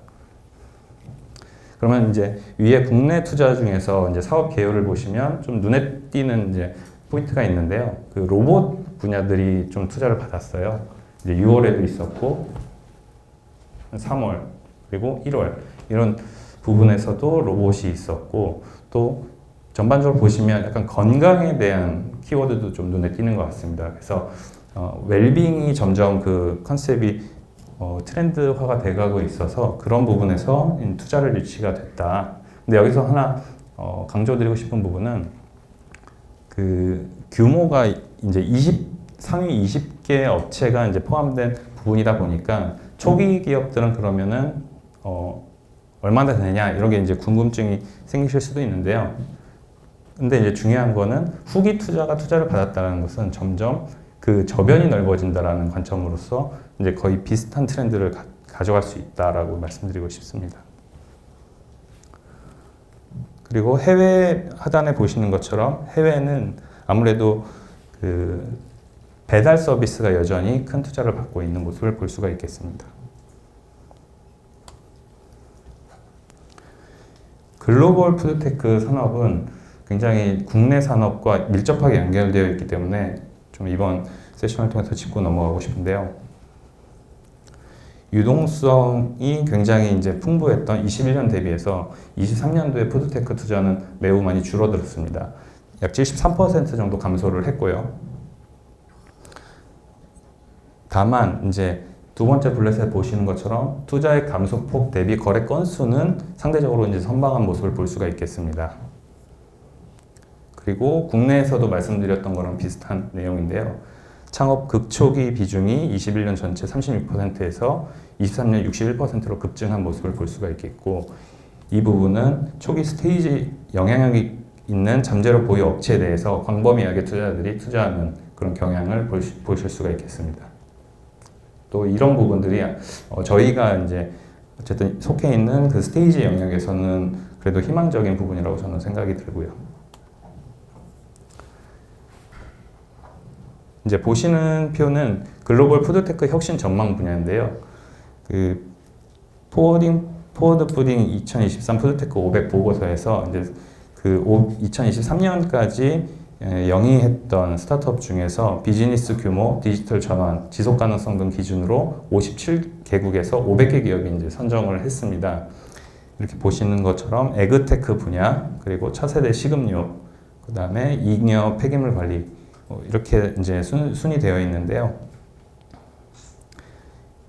F: 그러면 이제 위에 국내 투자 중에서 이제 사업 개요를 보시면 좀 눈에 띄는 이제 포인트가 있는데요. 그 로봇 분야들이 좀 투자를 받았어요. 이제 6월에도 있었고, 3월, 그리고 1월 이런 부분에서도 로봇이 있었고, 또 전반적으로 보시면 약간 건강에 대한 키워드도 좀 눈에 띄는 것 같습니다. 그래서 웰빙이 점점 그 컨셉이 트렌드화가 돼가고 있어서 그런 부분에서 투자를 유치가 됐다. 근데 여기서 하나 강조드리고 싶은 부분은 그 규모가 이제 상위 20개 업체가 이제 포함된 부분이다 보니까 초기 기업들은 그러면은 얼마나 되느냐 이런 게 이제 궁금증이 생기실 수도 있는데요. 근데 이제 중요한 거는 후기 투자가 투자를 받았다는 것은 점점 그 저변이 넓어진다라는 관점으로서 이제 거의 비슷한 트렌드를 가져갈 수 있다라고 말씀드리고 싶습니다. 그리고 해외 하단에 보시는 것처럼 해외는 아무래도 그 배달 서비스가 여전히 큰 투자를 받고 있는 모습을 볼 수가 있겠습니다. 글로벌 푸드테크 산업은 굉장히 국내 산업과 밀접하게 연결되어 있기 때문에 좀 이번 세션을 통해서 짚고 넘어가고 싶은데요. 유동성이 굉장히 이제 풍부했던 21년 대비해서 23년도에 푸드테크 투자는 매우 많이 줄어들었습니다. 약 73% 정도 감소를 했고요. 다만 이제 두 번째 블렛에 보시는 것처럼 투자의 감소폭 대비 거래 건수는 상대적으로 이제 선방한 모습을 볼 수가 있겠습니다. 그리고 국내에서도 말씀드렸던 거랑 비슷한 내용인데요. 창업 극초기 비중이 21년 전체 36%에서 23년 61%로 급증한 모습을 볼 수가 있겠고, 이 부분은 초기 스테이지 영향력이 있는 잠재로 보유 업체에 대해서 광범위하게 투자자들이 투자하는 그런 경향을 보실 수가 있겠습니다. 또 이런 부분들이 저희가 이제 어쨌든 속해 있는 그 스테이지 영역에서는 그래도 희망적인 부분이라고 저는 생각이 들고요. 이제 보시는 표는 글로벌 푸드테크 혁신 전망 분야인데요. 그 포워드 푸딩 2023 푸드테크 500 보고서에서 이제 그 2023년까지 영위했던 스타트업 중에서 비즈니스 규모, 디지털 전환, 지속 가능성 등 기준으로 57개국에서 500개 기업이 이제 선정을 했습니다. 이렇게 보시는 것처럼 에그테크 분야, 그리고 차세대 식음료, 그 다음에 잉여 폐기물 관리, 이렇게 이제 순위 되어 있는데요.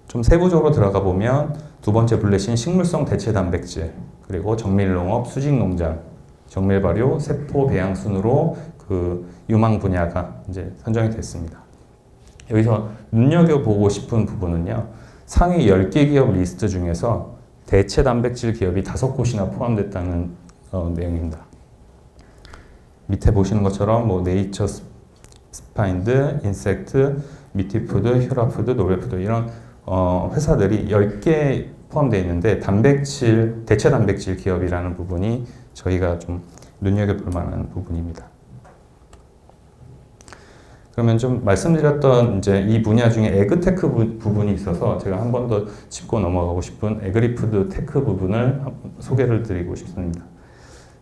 F: 좀 세부적으로 들어가 보면 두 번째 블렛인 식물성 대체 단백질, 그리고 정밀농업, 수직농장, 정밀발효, 세포 배양 순으로 그 유망 분야가 이제 선정이 됐습니다. 여기서 눈여겨보고 싶은 부분은요, 상위 10개 기업 리스트 중에서 대체 단백질 기업이 5곳이나 포함됐다는 내용입니다. 밑에 보시는 것처럼 뭐 네이처 스파인드, 인섹트, 미티푸드, 혈화푸드, 노벨푸드 이런 회사들이 10개 포함되어 있는데 대체 단백질 기업이라는 부분이 저희가 좀 눈여겨볼 만한 부분입니다. 그러면 좀 말씀드렸던 이제 이 분야 중에 에그테크 부분이 있어서 제가 한 번 더 짚고 넘어가고 싶은 에그리푸드 테크 부분을 소개를 드리고 싶습니다.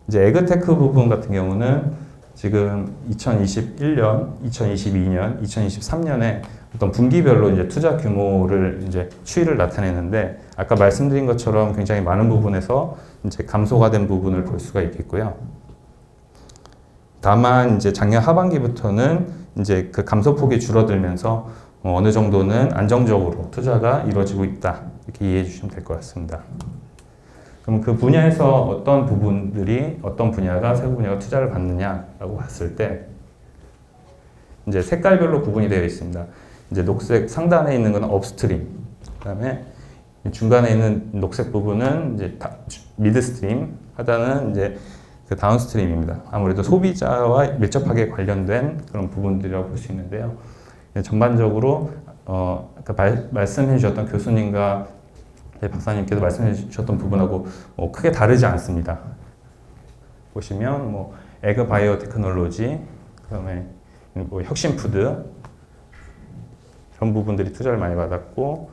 F: 이제 에그테크 부분 같은 경우는 지금 2021년, 2022년, 2023년에 어떤 분기별로 이제 투자 규모를 이제 추이를 나타내는데, 아까 말씀드린 것처럼 굉장히 많은 부분에서 이제 감소가 된 부분을 볼 수가 있겠고요. 다만 이제 작년 하반기부터는 이제 그 감소폭이 줄어들면서 어느 정도는 안정적으로 투자가 이루어지고 있다, 이렇게 이해해 주시면 될 것 같습니다. 그럼 그 분야에서 어떤 부분들이, 어떤 분야가, 세부 분야가 투자를 받느냐라고 봤을 때 이제 색깔별로 구분이 되어 있습니다. 이제 녹색 상단에 있는 건 업스트림, 그다음에 중간에 있는 녹색 부분은 이제 미드스트림, 하단은 이제 그 다운스트림입니다. 아무래도 소비자와 밀접하게 관련된 그런 부분들이라고 볼 수 있는데요. 전반적으로 말씀해 주셨던 교수님과 박사님께서 말씀해 주셨던 부분하고 크게 다르지 않습니다. 보시면 뭐 에그 바이오 테크놀로지, 그다음에 뭐 혁신푸드 이런 부분들이 투자를 많이 받았고,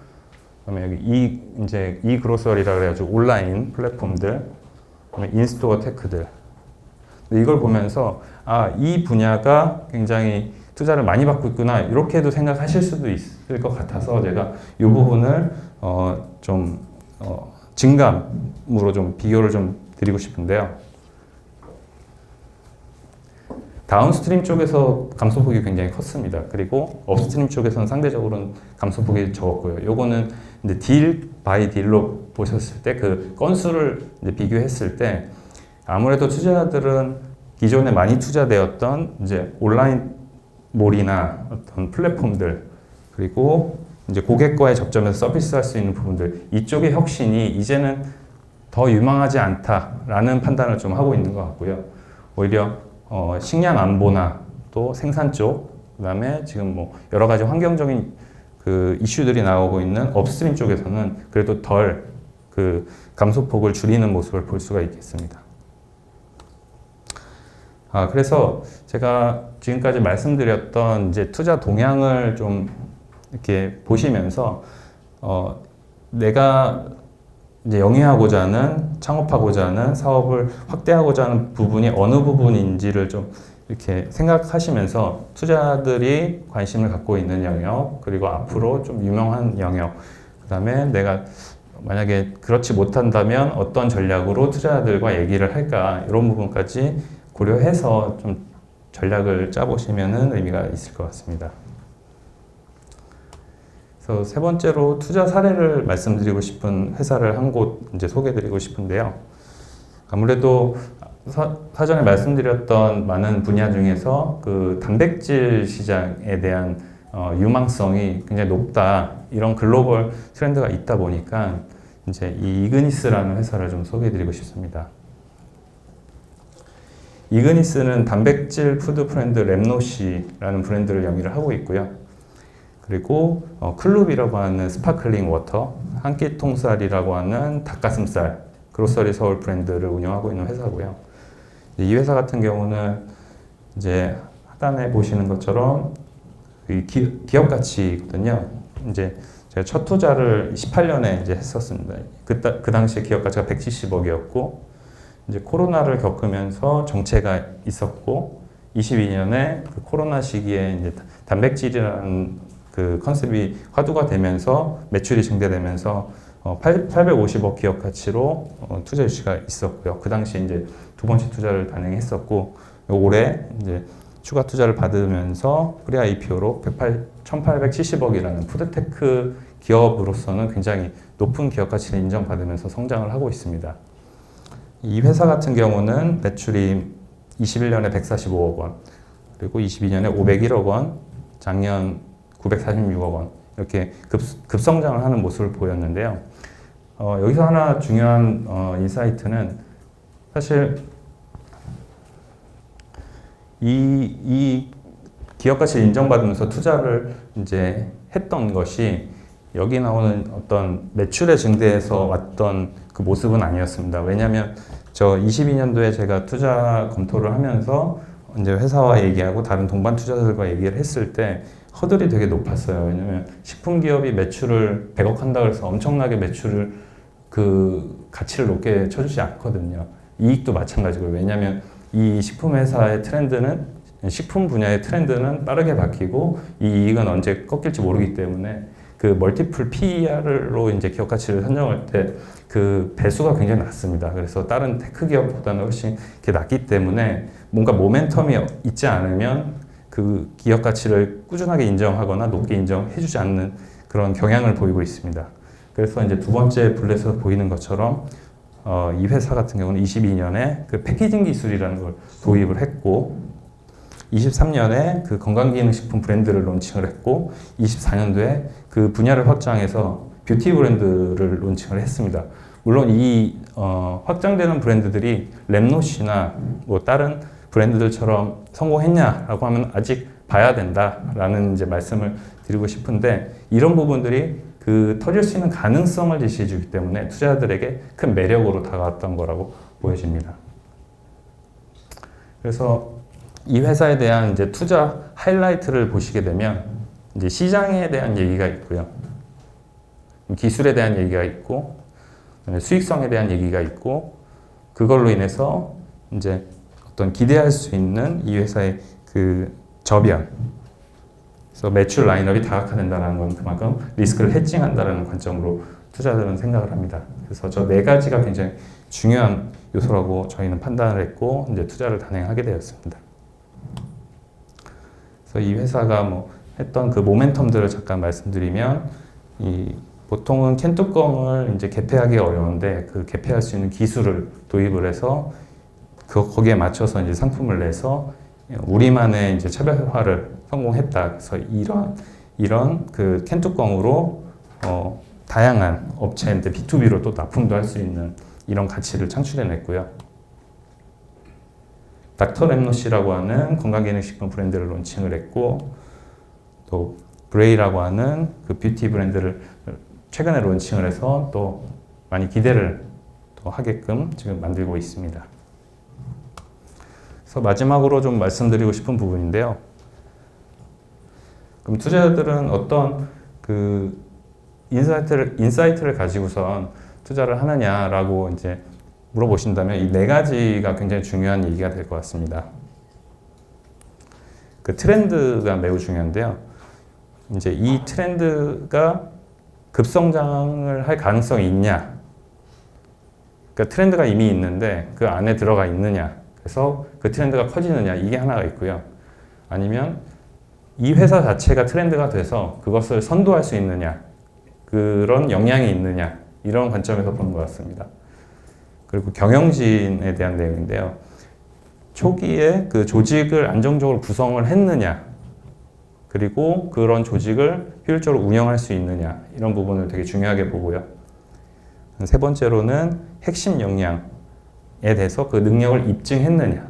F: 그다음에 여기 이 그로서리라 그래가지고 온라인 플랫폼들, 그다음에 인스토어 테크들. 이걸 보면서 이 분야가 굉장히 투자를 많이 받고 있구나 이렇게도 생각하실 수도 있을 것 같아서 제가 이 부분을 증감으로 좀 비교를 좀 드리고 싶은데요. 다운스트림 쪽에서 감소폭이 굉장히 컸습니다. 그리고 업스트림 쪽에서는 상대적으로는 감소폭이 적었고요. 요거는 이제 딜 바이 딜로 보셨을 때 그 건수를 이제 비교했을 때 아무래도 투자자들은 기존에 많이 투자되었던 이제 온라인 몰이나 어떤 플랫폼들, 그리고 이제 고객과의 접점에서 서비스할 수 있는 부분들, 이쪽의 혁신이 이제는 더 유망하지 않다라는 판단을 좀 하고 있는 것 같고요. 오히려 식량 안보나 또 생산 쪽, 그다음에 지금 뭐 여러 가지 환경적인 그 이슈들이 나오고 있는 업스트림 쪽에서는 그래도 덜 그 감소폭을 줄이는 모습을 볼 수가 있겠습니다. 그래서 제가 지금까지 말씀드렸던 이제 투자 동향을 좀 이렇게 보시면서 내가 이제 영위하고자 하는, 창업하고자 하는, 사업을 확대하고자 하는 부분이 어느 부분인지를 좀 이렇게 생각하시면서 투자들이 관심을 갖고 있는 영역, 그리고 앞으로 좀 유명한 영역, 그 다음에 내가 만약에 그렇지 못한다면 어떤 전략으로 투자자들과 얘기를 할까, 이런 부분까지 고려해서 좀 전략을 짜보시면 의미가 있을 것 같습니다. 그래서 세 번째로 투자 사례를 말씀드리고 싶은 회사를 한 곳 이제 소개드리고 싶은데요. 아무래도 사전에 말씀드렸던 많은 분야 중에서 그 단백질 시장에 대한 유망성이 굉장히 높다, 이런 글로벌 트렌드가 있다 보니까 이제 이 이그니스라는 회사를 좀 소개드리고 싶습니다. 이그니스는 단백질 푸드 브랜드 램노시라는 브랜드를 영위를 하고 있고요. 그리고 클룹이라고 하는 스파클링 워터, 한 끼 통살이라고 하는 닭가슴살, 그로서리 서울 브랜드를 운영하고 있는 회사고요. 이 회사 같은 경우는 이제 하단에 보시는 것처럼 기업 가치거든요. 이제 제가 첫 투자를 18년에 이제 했었습니다. 그 당시에 기업 가치가 170억이었고, 이제 코로나를 겪으면서 정체가 있었고, 22년에 그 코로나 시기에 이제 단백질이라는 그 컨셉이 화두가 되면서 매출이 증대되면서 850억 기업 가치로 투자 유치가 있었고요. 그 당시에 이제 두 번째 투자를 단행했었고, 올해 이제 추가 투자를 받으면서 프리 IPO로 1870억이라는 푸드테크 기업으로서는 굉장히 높은 기업 가치를 인정받으면서 성장을 하고 있습니다. 이 회사 같은 경우는 매출이 21년에 145억 원, 그리고 22년에 501억 원, 작년 946억 원, 이렇게 급성장을 하는 모습을 보였는데요. 여기서 하나 중요한 인사이트는 사실 이 기업 가치를 인정받으면서 투자를 이제 했던 것이 여기 나오는 어떤 매출의 증대에서 왔던 그 모습은 아니었습니다. 왜냐하면 저 22년도에 제가 투자 검토를 하면서 이제 회사와 얘기하고 다른 동반 투자자들과 얘기를 했을 때 허들이 되게 높았어요. 왜냐면 식품 기업이 매출을 100억 한다 그래서 엄청나게 매출을 그 가치를 높게 쳐주지 않거든요. 이익도 마찬가지고요. 왜냐면 이 식품 회사의 트렌드는, 식품 분야의 트렌드는 빠르게 바뀌고 이 이익은 언제 꺾일지 모르기 때문에 그 멀티플 PER로 이제 기업 가치를 선정할 때 그 배수가 굉장히 낮습니다. 그래서 다른 테크 기업보다는 훨씬 이렇게 낮기 때문에 뭔가 모멘텀이 있지 않으면 그 기업 가치를 꾸준하게 인정하거나 높게 인정해주지 않는 그런 경향을 보이고 있습니다. 그래서 이제 두 번째 블렛에서 보이는 것처럼 이 회사 같은 경우는 22년에 그 패키징 기술이라는 걸 도입을 했고, 23년에 그 건강기능식품 브랜드를 론칭을 했고, 24년도에 그 분야를 확장해서 뷰티 브랜드를 론칭을 했습니다. 물론 이 확장되는 브랜드들이 램노시나 뭐 다른 브랜드들처럼 성공했냐라고 하면 아직 봐야 된다라는 이제 말씀을 드리고 싶은데, 이런 부분들이 그 터질 수 있는 가능성을 제시해 주기 때문에 투자자들에게 큰 매력으로 다가왔던 거라고 보여집니다. 그래서 이 회사에 대한 이제 투자 하이라이트를 보시게 되면 이제 시장에 대한 얘기가 있고요. 기술에 대한 얘기가 있고, 수익성에 대한 얘기가 있고, 그걸로 인해서 이제 어떤 기대할 수 있는 이 회사의 그 저변, 그래서 매출 라인업이 다각화된다는 건 그만큼 리스크를 해칭한다는 관점으로 투자자들은 생각을 합니다. 그래서 저 네 가지가 굉장히 중요한 요소라고 저희는 판단을 했고 이제 투자를 단행하게 되었습니다. 그래서 이 회사가 뭐 했던 그 모멘텀들을 잠깐 말씀드리면 이 보통은 캔 뚜껑을 이제 개폐하기 어려운데 그 개폐할 수 있는 기술을 도입을 해서 거기에 맞춰서 이제 상품을 내서 우리만의 이제 차별화를 성공했다. 그래서 이런 그 캔 뚜껑으로 다양한 업체인데 B2B로 또 납품도 할 수 있는 이런 가치를 창출해냈고요. 닥터 랩노시라고 하는 건강기능식품 브랜드를 론칭을 했고 또 브레이라고 하는 그 뷰티 브랜드를 최근에 론칭을 해서 또 많이 기대를 또 하게끔 지금 만들고 있습니다. 그래서 마지막으로 좀 말씀드리고 싶은 부분인데요. 그럼 투자자들은 어떤 그 인사이트를 가지고선 투자를 하느냐라고 이제 물어보신다면 이 네 가지가 굉장히 중요한 얘기가 될 것 같습니다. 그 트렌드가 매우 중요한데요. 이제 이 트렌드가 급성장을 할 가능성이 있냐? 그러니까 트렌드가 이미 있는데 그 안에 들어가 있느냐? 그래서 그 트렌드가 커지느냐? 이게 하나가 있고요. 아니면 이 회사 자체가 트렌드가 돼서 그것을 선도할 수 있느냐? 그런 역량이 있느냐? 이런 관점에서 보는 것 같습니다. 그리고 경영진에 대한 내용인데요. 초기에 그 조직을 안정적으로 구성을 했느냐? 그리고 그런 조직을 효율적으로 운영할 수 있느냐? 이런 부분을 되게 중요하게 보고요. 세 번째로는 핵심 역량에 대해서 그 능력을 입증했느냐?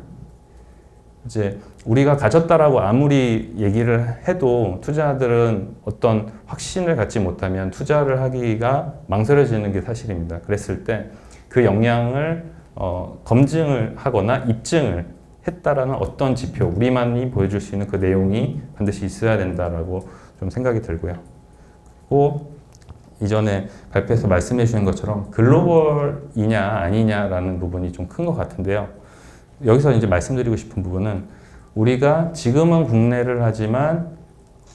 F: 이제 우리가 가졌다라고 아무리 얘기를 해도 투자자들은 어떤 확신을 갖지 못하면 투자를 하기가 망설여지는 게 사실입니다. 그랬을 때 그 역량을 검증을 하거나 입증을 했다라는 어떤 지표, 우리만이 보여줄 수 있는 그 내용이 반드시 있어야 된다라고 좀 생각이 들고요. 그리고 이전에 발표에서 말씀해 주신 것처럼 글로벌이냐 아니냐라는 부분이 좀 큰 것 같은데요. 여기서 이제 말씀드리고 싶은 부분은 우리가 지금은 국내를 하지만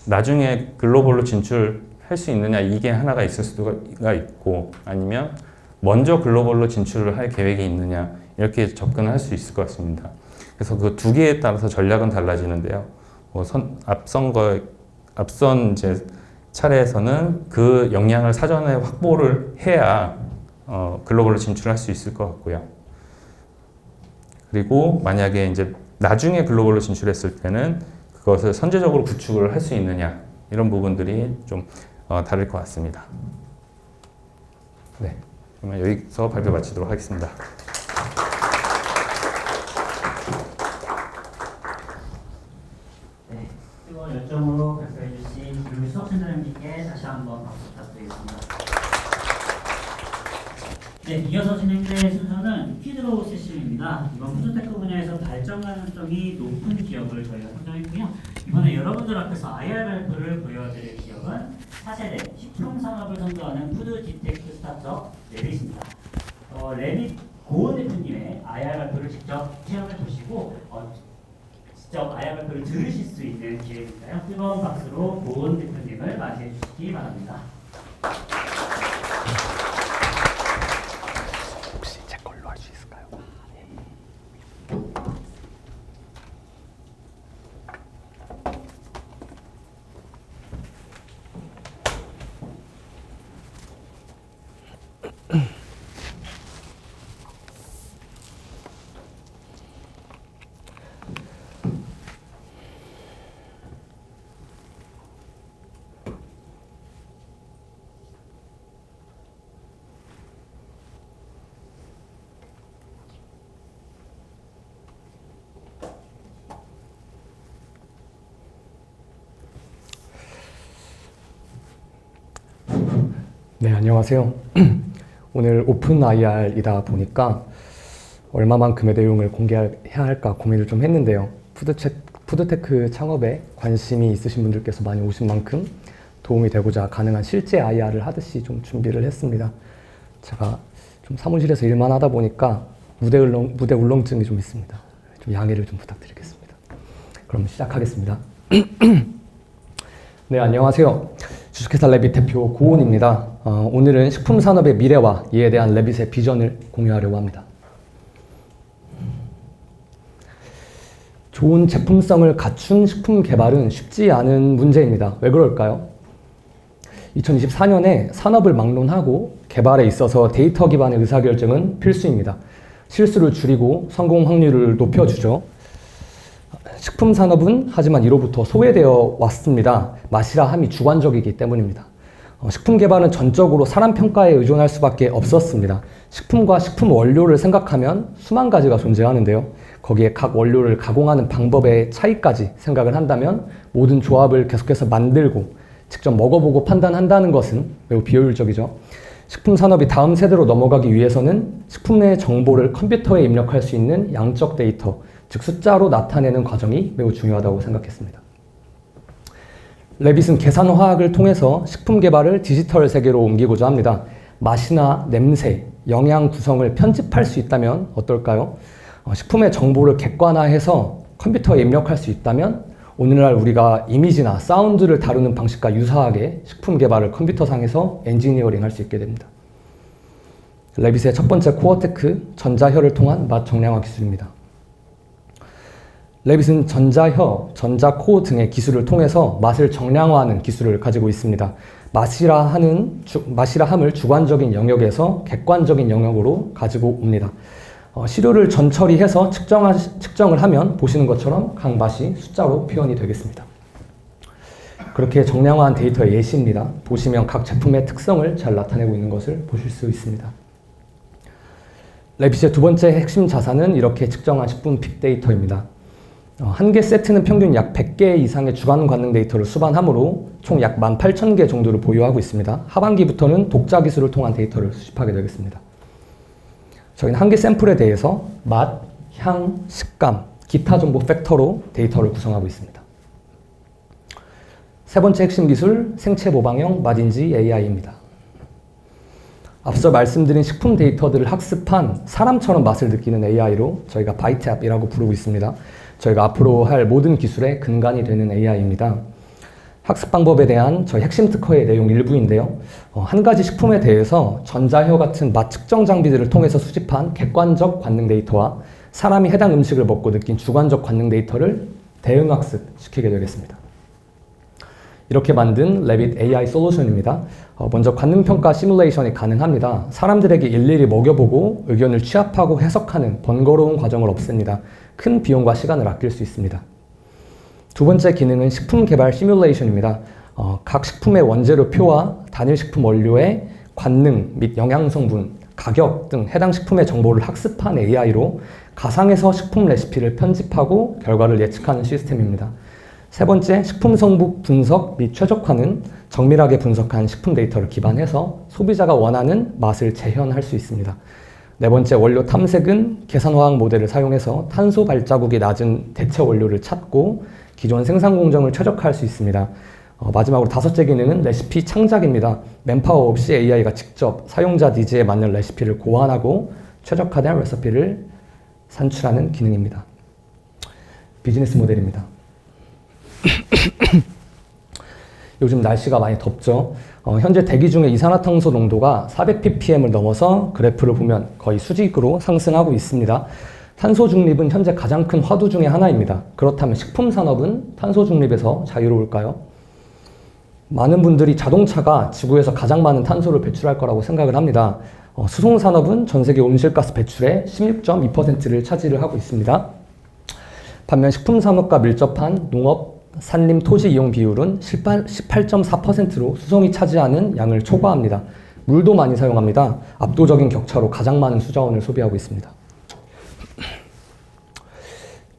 F: 나중에 글로벌로 진출할 수 있느냐 이게 하나가 있을 수가 있고 아니면 먼저 글로벌로 진출을 할 계획이 있느냐 이렇게 접근을 할 수 있을 것 같습니다. 그래서 그 두 개에 따라서 전략은 달라지는데요. 앞선 이제 차례에서는 그 역량을 사전에 확보를 해야 글로벌로 진출할 수 있을 것 같고요. 그리고 만약에 이제 나중에 글로벌로 진출했을 때는 그것을 선제적으로 구축을 할 수 있느냐 이런 부분들이 좀 다를 것 같습니다. 네, 그러면 여기서 발표 마치도록 하겠습니다.
A: 네, 뜨거운 열정으로 발표해주신 김용희 수석센터장님께 다시 한번 박수 부탁드리겠습니다. 네, 이어서 진행될 순서는 퀴즈로 세션입니다. 이번 푸드테크 분야에서 발전 가능성이 높은 기업을 저희가 선정했고요. 이번에 여러분들 앞에서 IR 발표를 보여드릴 기업은 4세대 식품 산업을 선도하는 푸드 딥테크 스타트업 레빗입니다. 레빗 고은 대표님의 IR 발표를 직접 체험해 보시고 직접 IR 발표를 들으실 수 있는 기회니까요. 뜨거운 박수로 고은 대표님을 맞이해 주시기 바랍니다.
D: 혹시 제 걸로 할 수 있을까요?
G: 네, 안녕하세요. 오늘 오픈 IR이다 보니까 얼마만큼의 내용을 공개해야 할까 고민을 좀 했는데요. 푸드테크 창업에 관심이 있으신 분들께서 많이 오신 만큼 도움이 되고자 가능한 실제 IR을 하듯이 좀 준비를 했습니다. 제가 좀 사무실에서 일만 하다 보니까 무대 울렁증이 좀 있습니다. 좀 양해를 좀 부탁드리겠습니다. 그럼 시작하겠습니다. 네, 안녕하세요. 주식회사 레빗 대표 고온입니다. 오늘은 식품 산업의 미래와 이에 대한 레빗의 비전을 공유하려고 합니다. 좋은 제품성을 갖춘 식품 개발은 쉽지 않은 문제입니다. 왜 그럴까요? 2024년에 산업을 막론하고 개발에 있어서 데이터 기반의 의사결정은 필수입니다. 실수를 줄이고 성공 확률을 높여주죠. 식품 산업은 하지만 이로부터 소외되어 왔습니다. 맛이라 함이 주관적이기 때문입니다. 식품 개발은 전적으로 사람 평가에 의존할 수밖에 없었습니다. 식품과 식품 원료를 생각하면 수만 가지가 존재하는데요. 거기에 각 원료를 가공하는 방법의 차이까지 생각을 한다면 모든 조합을 계속해서 만들고 직접 먹어보고 판단한다는 것은 매우 비효율적이죠. 식품 산업이 다음 세대로 넘어가기 위해서는 식품 내 정보를 컴퓨터에 입력할 수 있는 양적 데이터, 즉 숫자로 나타내는 과정이 매우 중요하다고 생각했습니다. 레빗은 계산화학을 통해서 식품 개발을 디지털 세계로 옮기고자 합니다. 맛이나 냄새, 영양 구성을 편집할 수 있다면 어떨까요? 식품의 정보를 객관화해서 컴퓨터에 입력할 수 있다면 오늘날 우리가 이미지나 사운드를 다루는 방식과 유사하게 식품 개발을 컴퓨터상에서 엔지니어링 할 수 있게 됩니다. 레빗의 첫 번째 코어테크, 전자혀를 통한 맛 정량화 기술입니다. 레빗은 전자혀, 전자코 등의 기술을 통해서 맛을 정량화하는 기술을 가지고 있습니다. 맛이라 함을 주관적인 영역에서 객관적인 영역으로 가지고 옵니다. 시료를 전처리해서 측정을 하면 보시는 것처럼 각 맛이 숫자로 표현이 되겠습니다. 그렇게 정량화한 데이터의 예시입니다. 보시면 각 제품의 특성을 잘 나타내고 있는 것을 보실 수 있습니다. 레빗의 두 번째 핵심 자산은 이렇게 측정한 식품 빅데이터입니다. 한 개 세트는 평균 약 100개 이상의 주간 관능 데이터를 수반하므로 총 약 18,000개 정도를 보유하고 있습니다. 하반기부터는 독자 기술을 통한 데이터를 수집하게 되겠습니다. 저희는 한 개 샘플에 대해서 맛, 향, 식감, 기타 정보 팩터로 데이터를 구성하고 있습니다. 세 번째 핵심 기술, 생체 모방형 맛인지 AI입니다. 앞서 말씀드린 식품 데이터들을 학습한 사람처럼 맛을 느끼는 AI로 저희가 바이트앱이라고 부르고 있습니다. 저희가 앞으로 할 모든 기술의 근간이 되는 AI입니다. 학습 방법에 대한 저희 핵심 특허의 내용 일부인데요. 한 가지 식품에 대해서 전자혀 같은 맛 측정 장비들을 통해서 수집한 객관적 관능 데이터와 사람이 해당 음식을 먹고 느낀 주관적 관능 데이터를 대응학습 시키게 되겠습니다. 이렇게 만든 레빗 AI 솔루션입니다. 먼저 관능평가 시뮬레이션이 가능합니다. 사람들에게 일일이 먹여보고 의견을 취합하고 해석하는 번거로운 과정을 없앱니다. 큰 비용과 시간을 아낄 수 있습니다. 두 번째 기능은 식품 개발 시뮬레이션입니다. 각 식품의 원재료표와 단일 식품 원료의 관능 및 영양성분, 가격 등 해당 식품의 정보를 학습한 AI로 가상에서 식품 레시피를 편집하고 결과를 예측하는 시스템입니다. 세 번째, 식품 성분 분석 및 최적화는 정밀하게 분석한 식품 데이터를 기반해서 소비자가 원하는 맛을 재현할 수 있습니다. 네 번째, 원료 탐색은 계산화학 모델을 사용해서 탄소 발자국이 낮은 대체 원료를 찾고 기존 생산 공정을 최적화할 수 있습니다. 마지막으로 다섯째 기능은 레시피 창작입니다. 맨파워 없이 AI가 직접 사용자 니즈에 맞는 레시피를 고안하고 최적화된 레시피를 산출하는 기능입니다. 비즈니스 모델입니다. 요즘 날씨가 많이 덥죠. 현재 대기 중에 이산화탄소 농도가 400ppm을 넘어서 그래프를 보면 거의 수직으로 상승하고 있습니다. 탄소 중립은 현재 가장 큰 화두 중에 하나입니다. 그렇다면 식품 산업은 탄소 중립에서 자유로울까요? 많은 분들이 자동차가 지구에서 가장 많은 탄소를 배출할 거라고 생각을 합니다. 수송 산업은 전 세계 온실가스 배출의 16.2%를 차지를 하고 있습니다. 반면 식품 산업과 밀접한 농업, 산림, 토지 이용 비율은 18.4%로 수송이 차지하는 양을 초과합니다. 물도 많이 사용합니다. 압도적인 격차로 가장 많은 수자원을 소비하고 있습니다.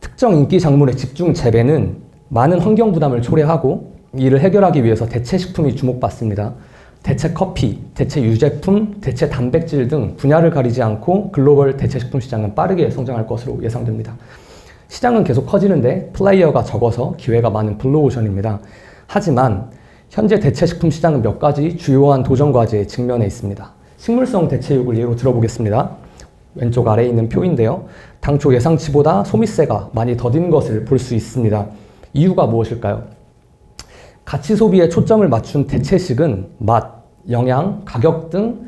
G: 특정 인기 작물의 집중 재배는 많은 환경 부담을 초래하고 이를 해결하기 위해서 대체 식품이 주목받습니다. 대체 커피, 대체 유제품, 대체 단백질 등 분야를 가리지 않고 글로벌 대체 식품 시장은 빠르게 성장할 것으로 예상됩니다. 시장은 계속 커지는데 플레이어가 적어서 기회가 많은 블루오션입니다. 하지만 현재 대체 식품 시장은 몇 가지 주요한 도전 과제에 직면해 있습니다. 식물성 대체육을 예로 들어보겠습니다. 왼쪽 아래에 있는 표인데요. 당초 예상치보다 소비세가 많이 더딘 것을 볼 수 있습니다. 이유가 무엇일까요? 가치 소비에 초점을 맞춘 대체식은 맛, 영양, 가격 등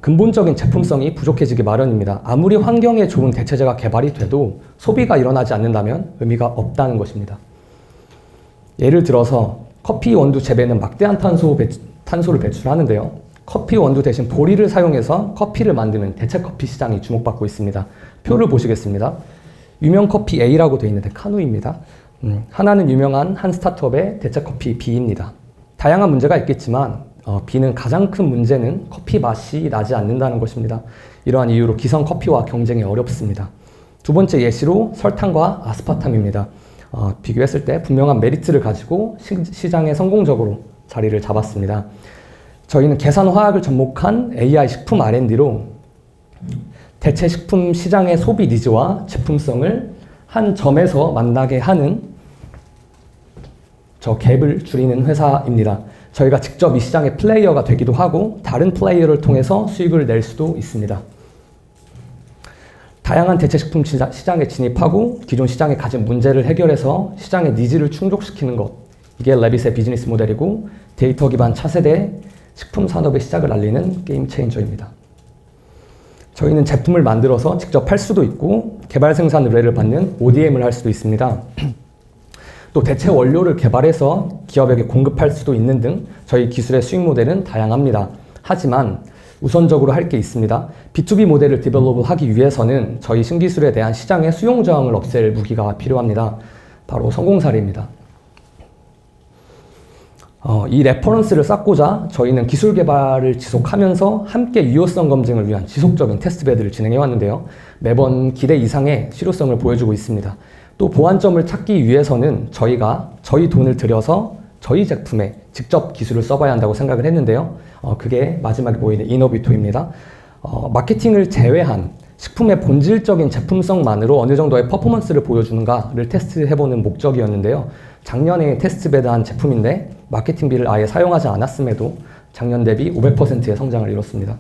G: 근본적인 제품성이 부족해지기 마련입니다. 아무리 환경에 좋은 대체제가 개발이 돼도 소비가 일어나지 않는다면 의미가 없다는 것입니다. 예를 들어서 커피 원두 재배는 막대한 탄소를 배출하는데요. 커피 원두 대신 보리를 사용해서 커피를 만드는 대체 커피 시장이 주목받고 있습니다. 표를 보시겠습니다. 유명 커피 A라고 되어 있는데 카누입니다. 하나는 유명한 한 스타트업의 대체 커피 B입니다. 다양한 문제가 있겠지만 B는 가장 큰 문제는 커피 맛이 나지 않는다는 것입니다. 이러한 이유로 기성 커피와 경쟁이 어렵습니다. 두 번째 예시로 설탕과 아스파탐입니다. 비교했을 때 분명한 메리트를 가지고 시장에 성공적으로 자리를 잡았습니다. 저희는 계산화학을 접목한 AI 식품 R&D로 대체 식품 시장의 소비 니즈와 제품성을 한 점에서 만나게 하는 저 갭을 줄이는 회사입니다. 저희가 직접 이 시장의 플레이어가 되기도 하고 다른 플레이어를 통해서 수익을 낼 수도 있습니다. 다양한 대체 식품 시장에 진입하고 기존 시장에 가진 문제를 해결해서 시장의 니즈를 충족시키는 것, 이게 레빗의 비즈니스 모델이고 데이터 기반 차세대 식품 산업의 시작을 알리는 게임 체인저입니다. 저희는 제품을 만들어서 직접 팔 수도 있고 개발 생산 의뢰를 받는 ODM을 할 수도 있습니다. 또 대체 원료를 개발해서 기업에게 공급할 수도 있는 등 저희 기술의 수익 모델은 다양합니다. 하지만 우선적으로 할 게 있습니다. B2B 모델을 디벨롭하기 위해서는 저희 신기술에 대한 시장의 수용 저항을 없앨 무기가 필요합니다. 바로 성공 사례입니다. 이 레퍼런스를 쌓고자 저희는 기술 개발을 지속하면서 함께 유효성 검증을 위한 지속적인 테스트베드를 진행해 왔는데요. 매번 기대 이상의 실효성을 보여주고 있습니다. 또 보완점을 찾기 위해서는 저희가 저희 돈을 들여서 저희 제품에 직접 기술을 써봐야 한다고 생각을 했는데요. 그게 마지막에 보이는 이너비토입니다. 마케팅을 제외한 식품의 본질적인 제품성만으로 어느 정도의 퍼포먼스를 보여주는가를 테스트해보는 목적이었는데요. 작년에 테스트베드한 제품인데 마케팅비를 아예 사용하지 않았음에도 작년 대비 500%의 성장을 이뤘습니다.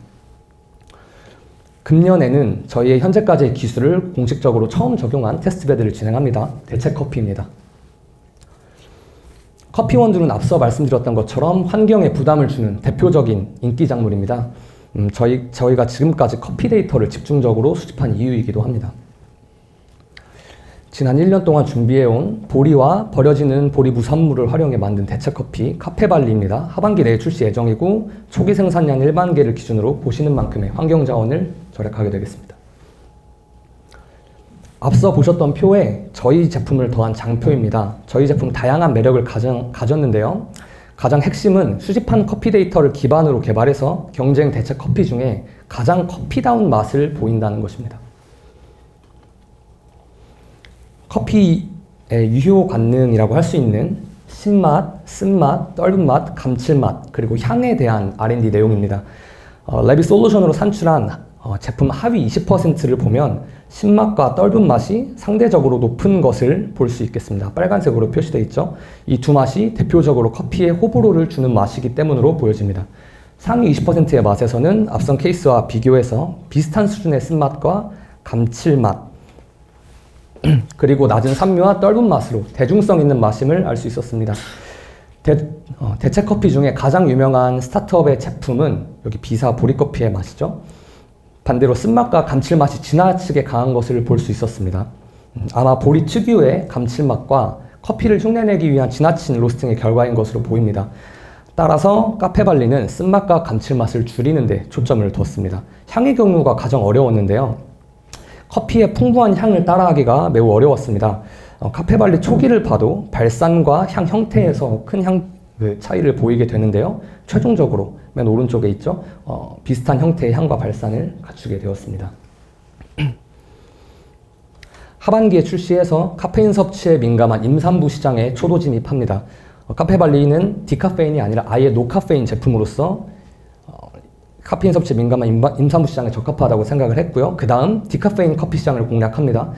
G: 금년에는 저희의 현재까지의 기술을 공식적으로 처음 적용한 테스트베드를 진행합니다. 대체 커피입니다. 커피 원두는 앞서 말씀드렸던 것처럼 환경에 부담을 주는 대표적인 인기 작물입니다. 저희가 지금까지 커피 데이터를 집중적으로 수집한 이유이기도 합니다. 지난 1년 동안 준비해온 보리와 버려지는 보리 무산물을 활용해 만든 대체 커피 카페발리입니다. 하반기 내에 출시 예정이고 초기 생산량 1만 개를 기준으로 보시는 만큼의 환경 자원을 절약하게 되겠습니다. 앞서 보셨던 표에 저희 제품을 더한 장표입니다. 저희 제품 다양한 매력을 가졌는데요. 가장 핵심은 수집한 커피 데이터를 기반으로 개발해서 경쟁 대체 커피 중에 가장 커피다운 맛을 보인다는 것입니다. 커피의 유효 관능이라고 할 수 있는 신맛, 쓴맛, 떫은 맛, 감칠맛, 그리고 향에 대한 R&D 내용입니다. 레빗 솔루션으로 산출한 제품 하위 20%를 보면 신맛과 떫은 맛이 상대적으로 높은 것을 볼 수 있겠습니다. 빨간색으로 표시되어 있죠. 이 두 맛이 대표적으로 커피에 호불호를 주는 맛이기 때문으로 보여집니다. 상위 20%의 맛에서는 앞선 케이스와 비교해서 비슷한 수준의 쓴맛과 감칠맛, 그리고 낮은 산미와 떫은 맛으로 대중성 있는 맛임을 알 수 있었습니다. 대체 커피 중에 가장 유명한 스타트업의 제품은 여기 비사 보리커피의 맛이죠. 반대로 쓴맛과 감칠맛이 지나치게 강한 것을 볼 수 있었습니다. 아마 보리 특유의 감칠맛과 커피를 흉내내기 위한 지나친 로스팅의 결과인 것으로 보입니다. 따라서 카페발리는 쓴맛과 감칠맛을 줄이는 데 초점을 뒀습니다. 향의 경우가 가장 어려웠는데요. 커피의 풍부한 향을 따라하기가 매우 어려웠습니다. 카페발리 초기를 봐도 발산과 향 형태에서 큰 차이를 보이게 되는데요. 최종적으로 맨 오른쪽에 있죠. 비슷한 형태의 향과 발산을 갖추게 되었습니다. 하반기에 출시해서 카페인 섭취에 민감한 임산부 시장에 초도 진입합니다. 카페발리는 디카페인이 아니라 아예 노카페인 제품으로서 카페인 섭취에 민감한 임산부 시장에 적합하다고 생각을 했고요. 그 다음 디카페인 커피 시장을 공략합니다.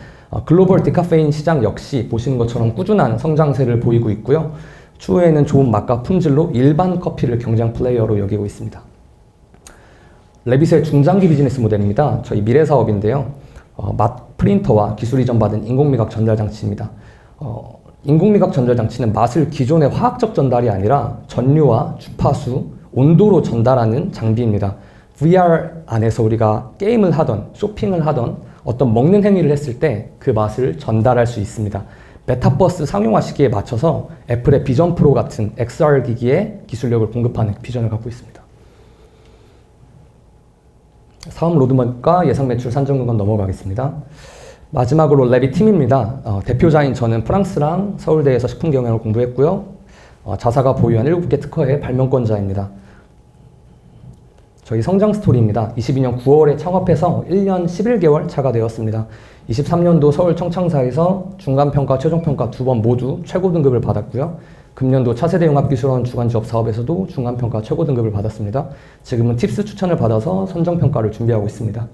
G: 글로벌 디카페인 시장 역시 보시는 것처럼 꾸준한 성장세를 보이고 있고요. 추후에는 좋은 맛과 품질로 일반 커피를 경쟁 플레이어로 여기고 있습니다. 레빗의 중장기 비즈니스 모델입니다. 저희 미래 사업인데요. 맛 프린터와 기술 이전 받은 인공미각 전달 장치입니다. 인공미각 전달 장치는 맛을 기존의 화학적 전달이 아니라 전류와 주파수, 온도로 전달하는 장비입니다. VR 안에서 우리가 게임을 하던 쇼핑을 하던 어떤 먹는 행위를 했을 때 그 맛을 전달할 수 있습니다. 메타버스 상용화 시기에 맞춰서 애플의 비전 프로 같은 XR 기기에 기술력을 공급하는 비전을 갖고 있습니다. 사업 로드맵과 예상 매출 산정 구간 넘어가겠습니다. 마지막으로 레빗 팀입니다. 대표자인 저는 프랑스랑 서울대에서 식품 경영을 공부했고요. 자사가 보유한 7개 특허의 발명권자입니다. 저희 성장 스토리입니다. 22년 9월에 창업해서 1년 11개월 차가 되었습니다. 23년도 서울 청창사에서 중간평가, 최종평가 2번 모두 최고 등급을 받았고요. 금년도 차세대 융합기술원 주간지업 사업에서도 중간평가 최고 등급을 받았습니다. 지금은 팁스 추천을 받아서 선정평가를 준비하고 있습니다.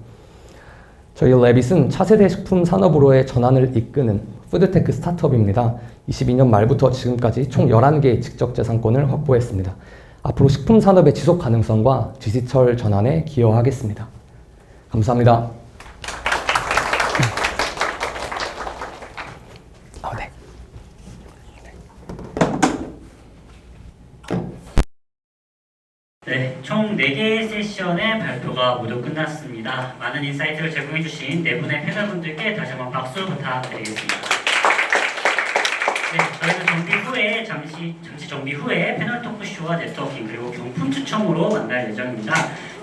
G: 저희 레빗은 차세대 식품 산업으로의 전환을 이끄는 푸드테크 스타트업입니다. 22년 말부터 지금까지 총 11개의 지적재산권을 확보했습니다. 앞으로 식품 산업의 지속 가능성과 디지털 전환에 기여하겠습니다. 감사합니다. 네.
A: 네, 총 4개의 세션의 발표가 모두 끝났습니다. 많은 인사이트를 제공해주신 4분의 패널분들께 다시 한번 박수 부탁드리겠습니다. 네, 저희는 잠시 정비 후에 패널 토크쇼와 네트워킹 그리고 경품 추첨으로 만날 예정입니다.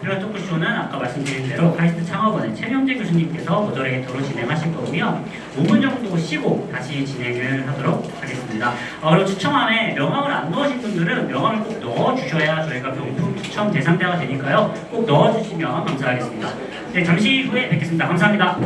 A: 패널 토크쇼는 아까 말씀드린 대로 카이스트 창업원의 최명재 교수님께서 모더레이터로 진행하실 거고요. 5분 정도 쉬고 다시 진행을 하도록 하겠습니다. 그리고 추첨함에 명함을 안 넣으신 분들은 명함을 꼭 넣어주셔야 저희가 경품 추첨 대상자가 되니까요. 꼭 넣어주시면 감사하겠습니다. 네, 잠시 후에 뵙겠습니다. 감사합니다.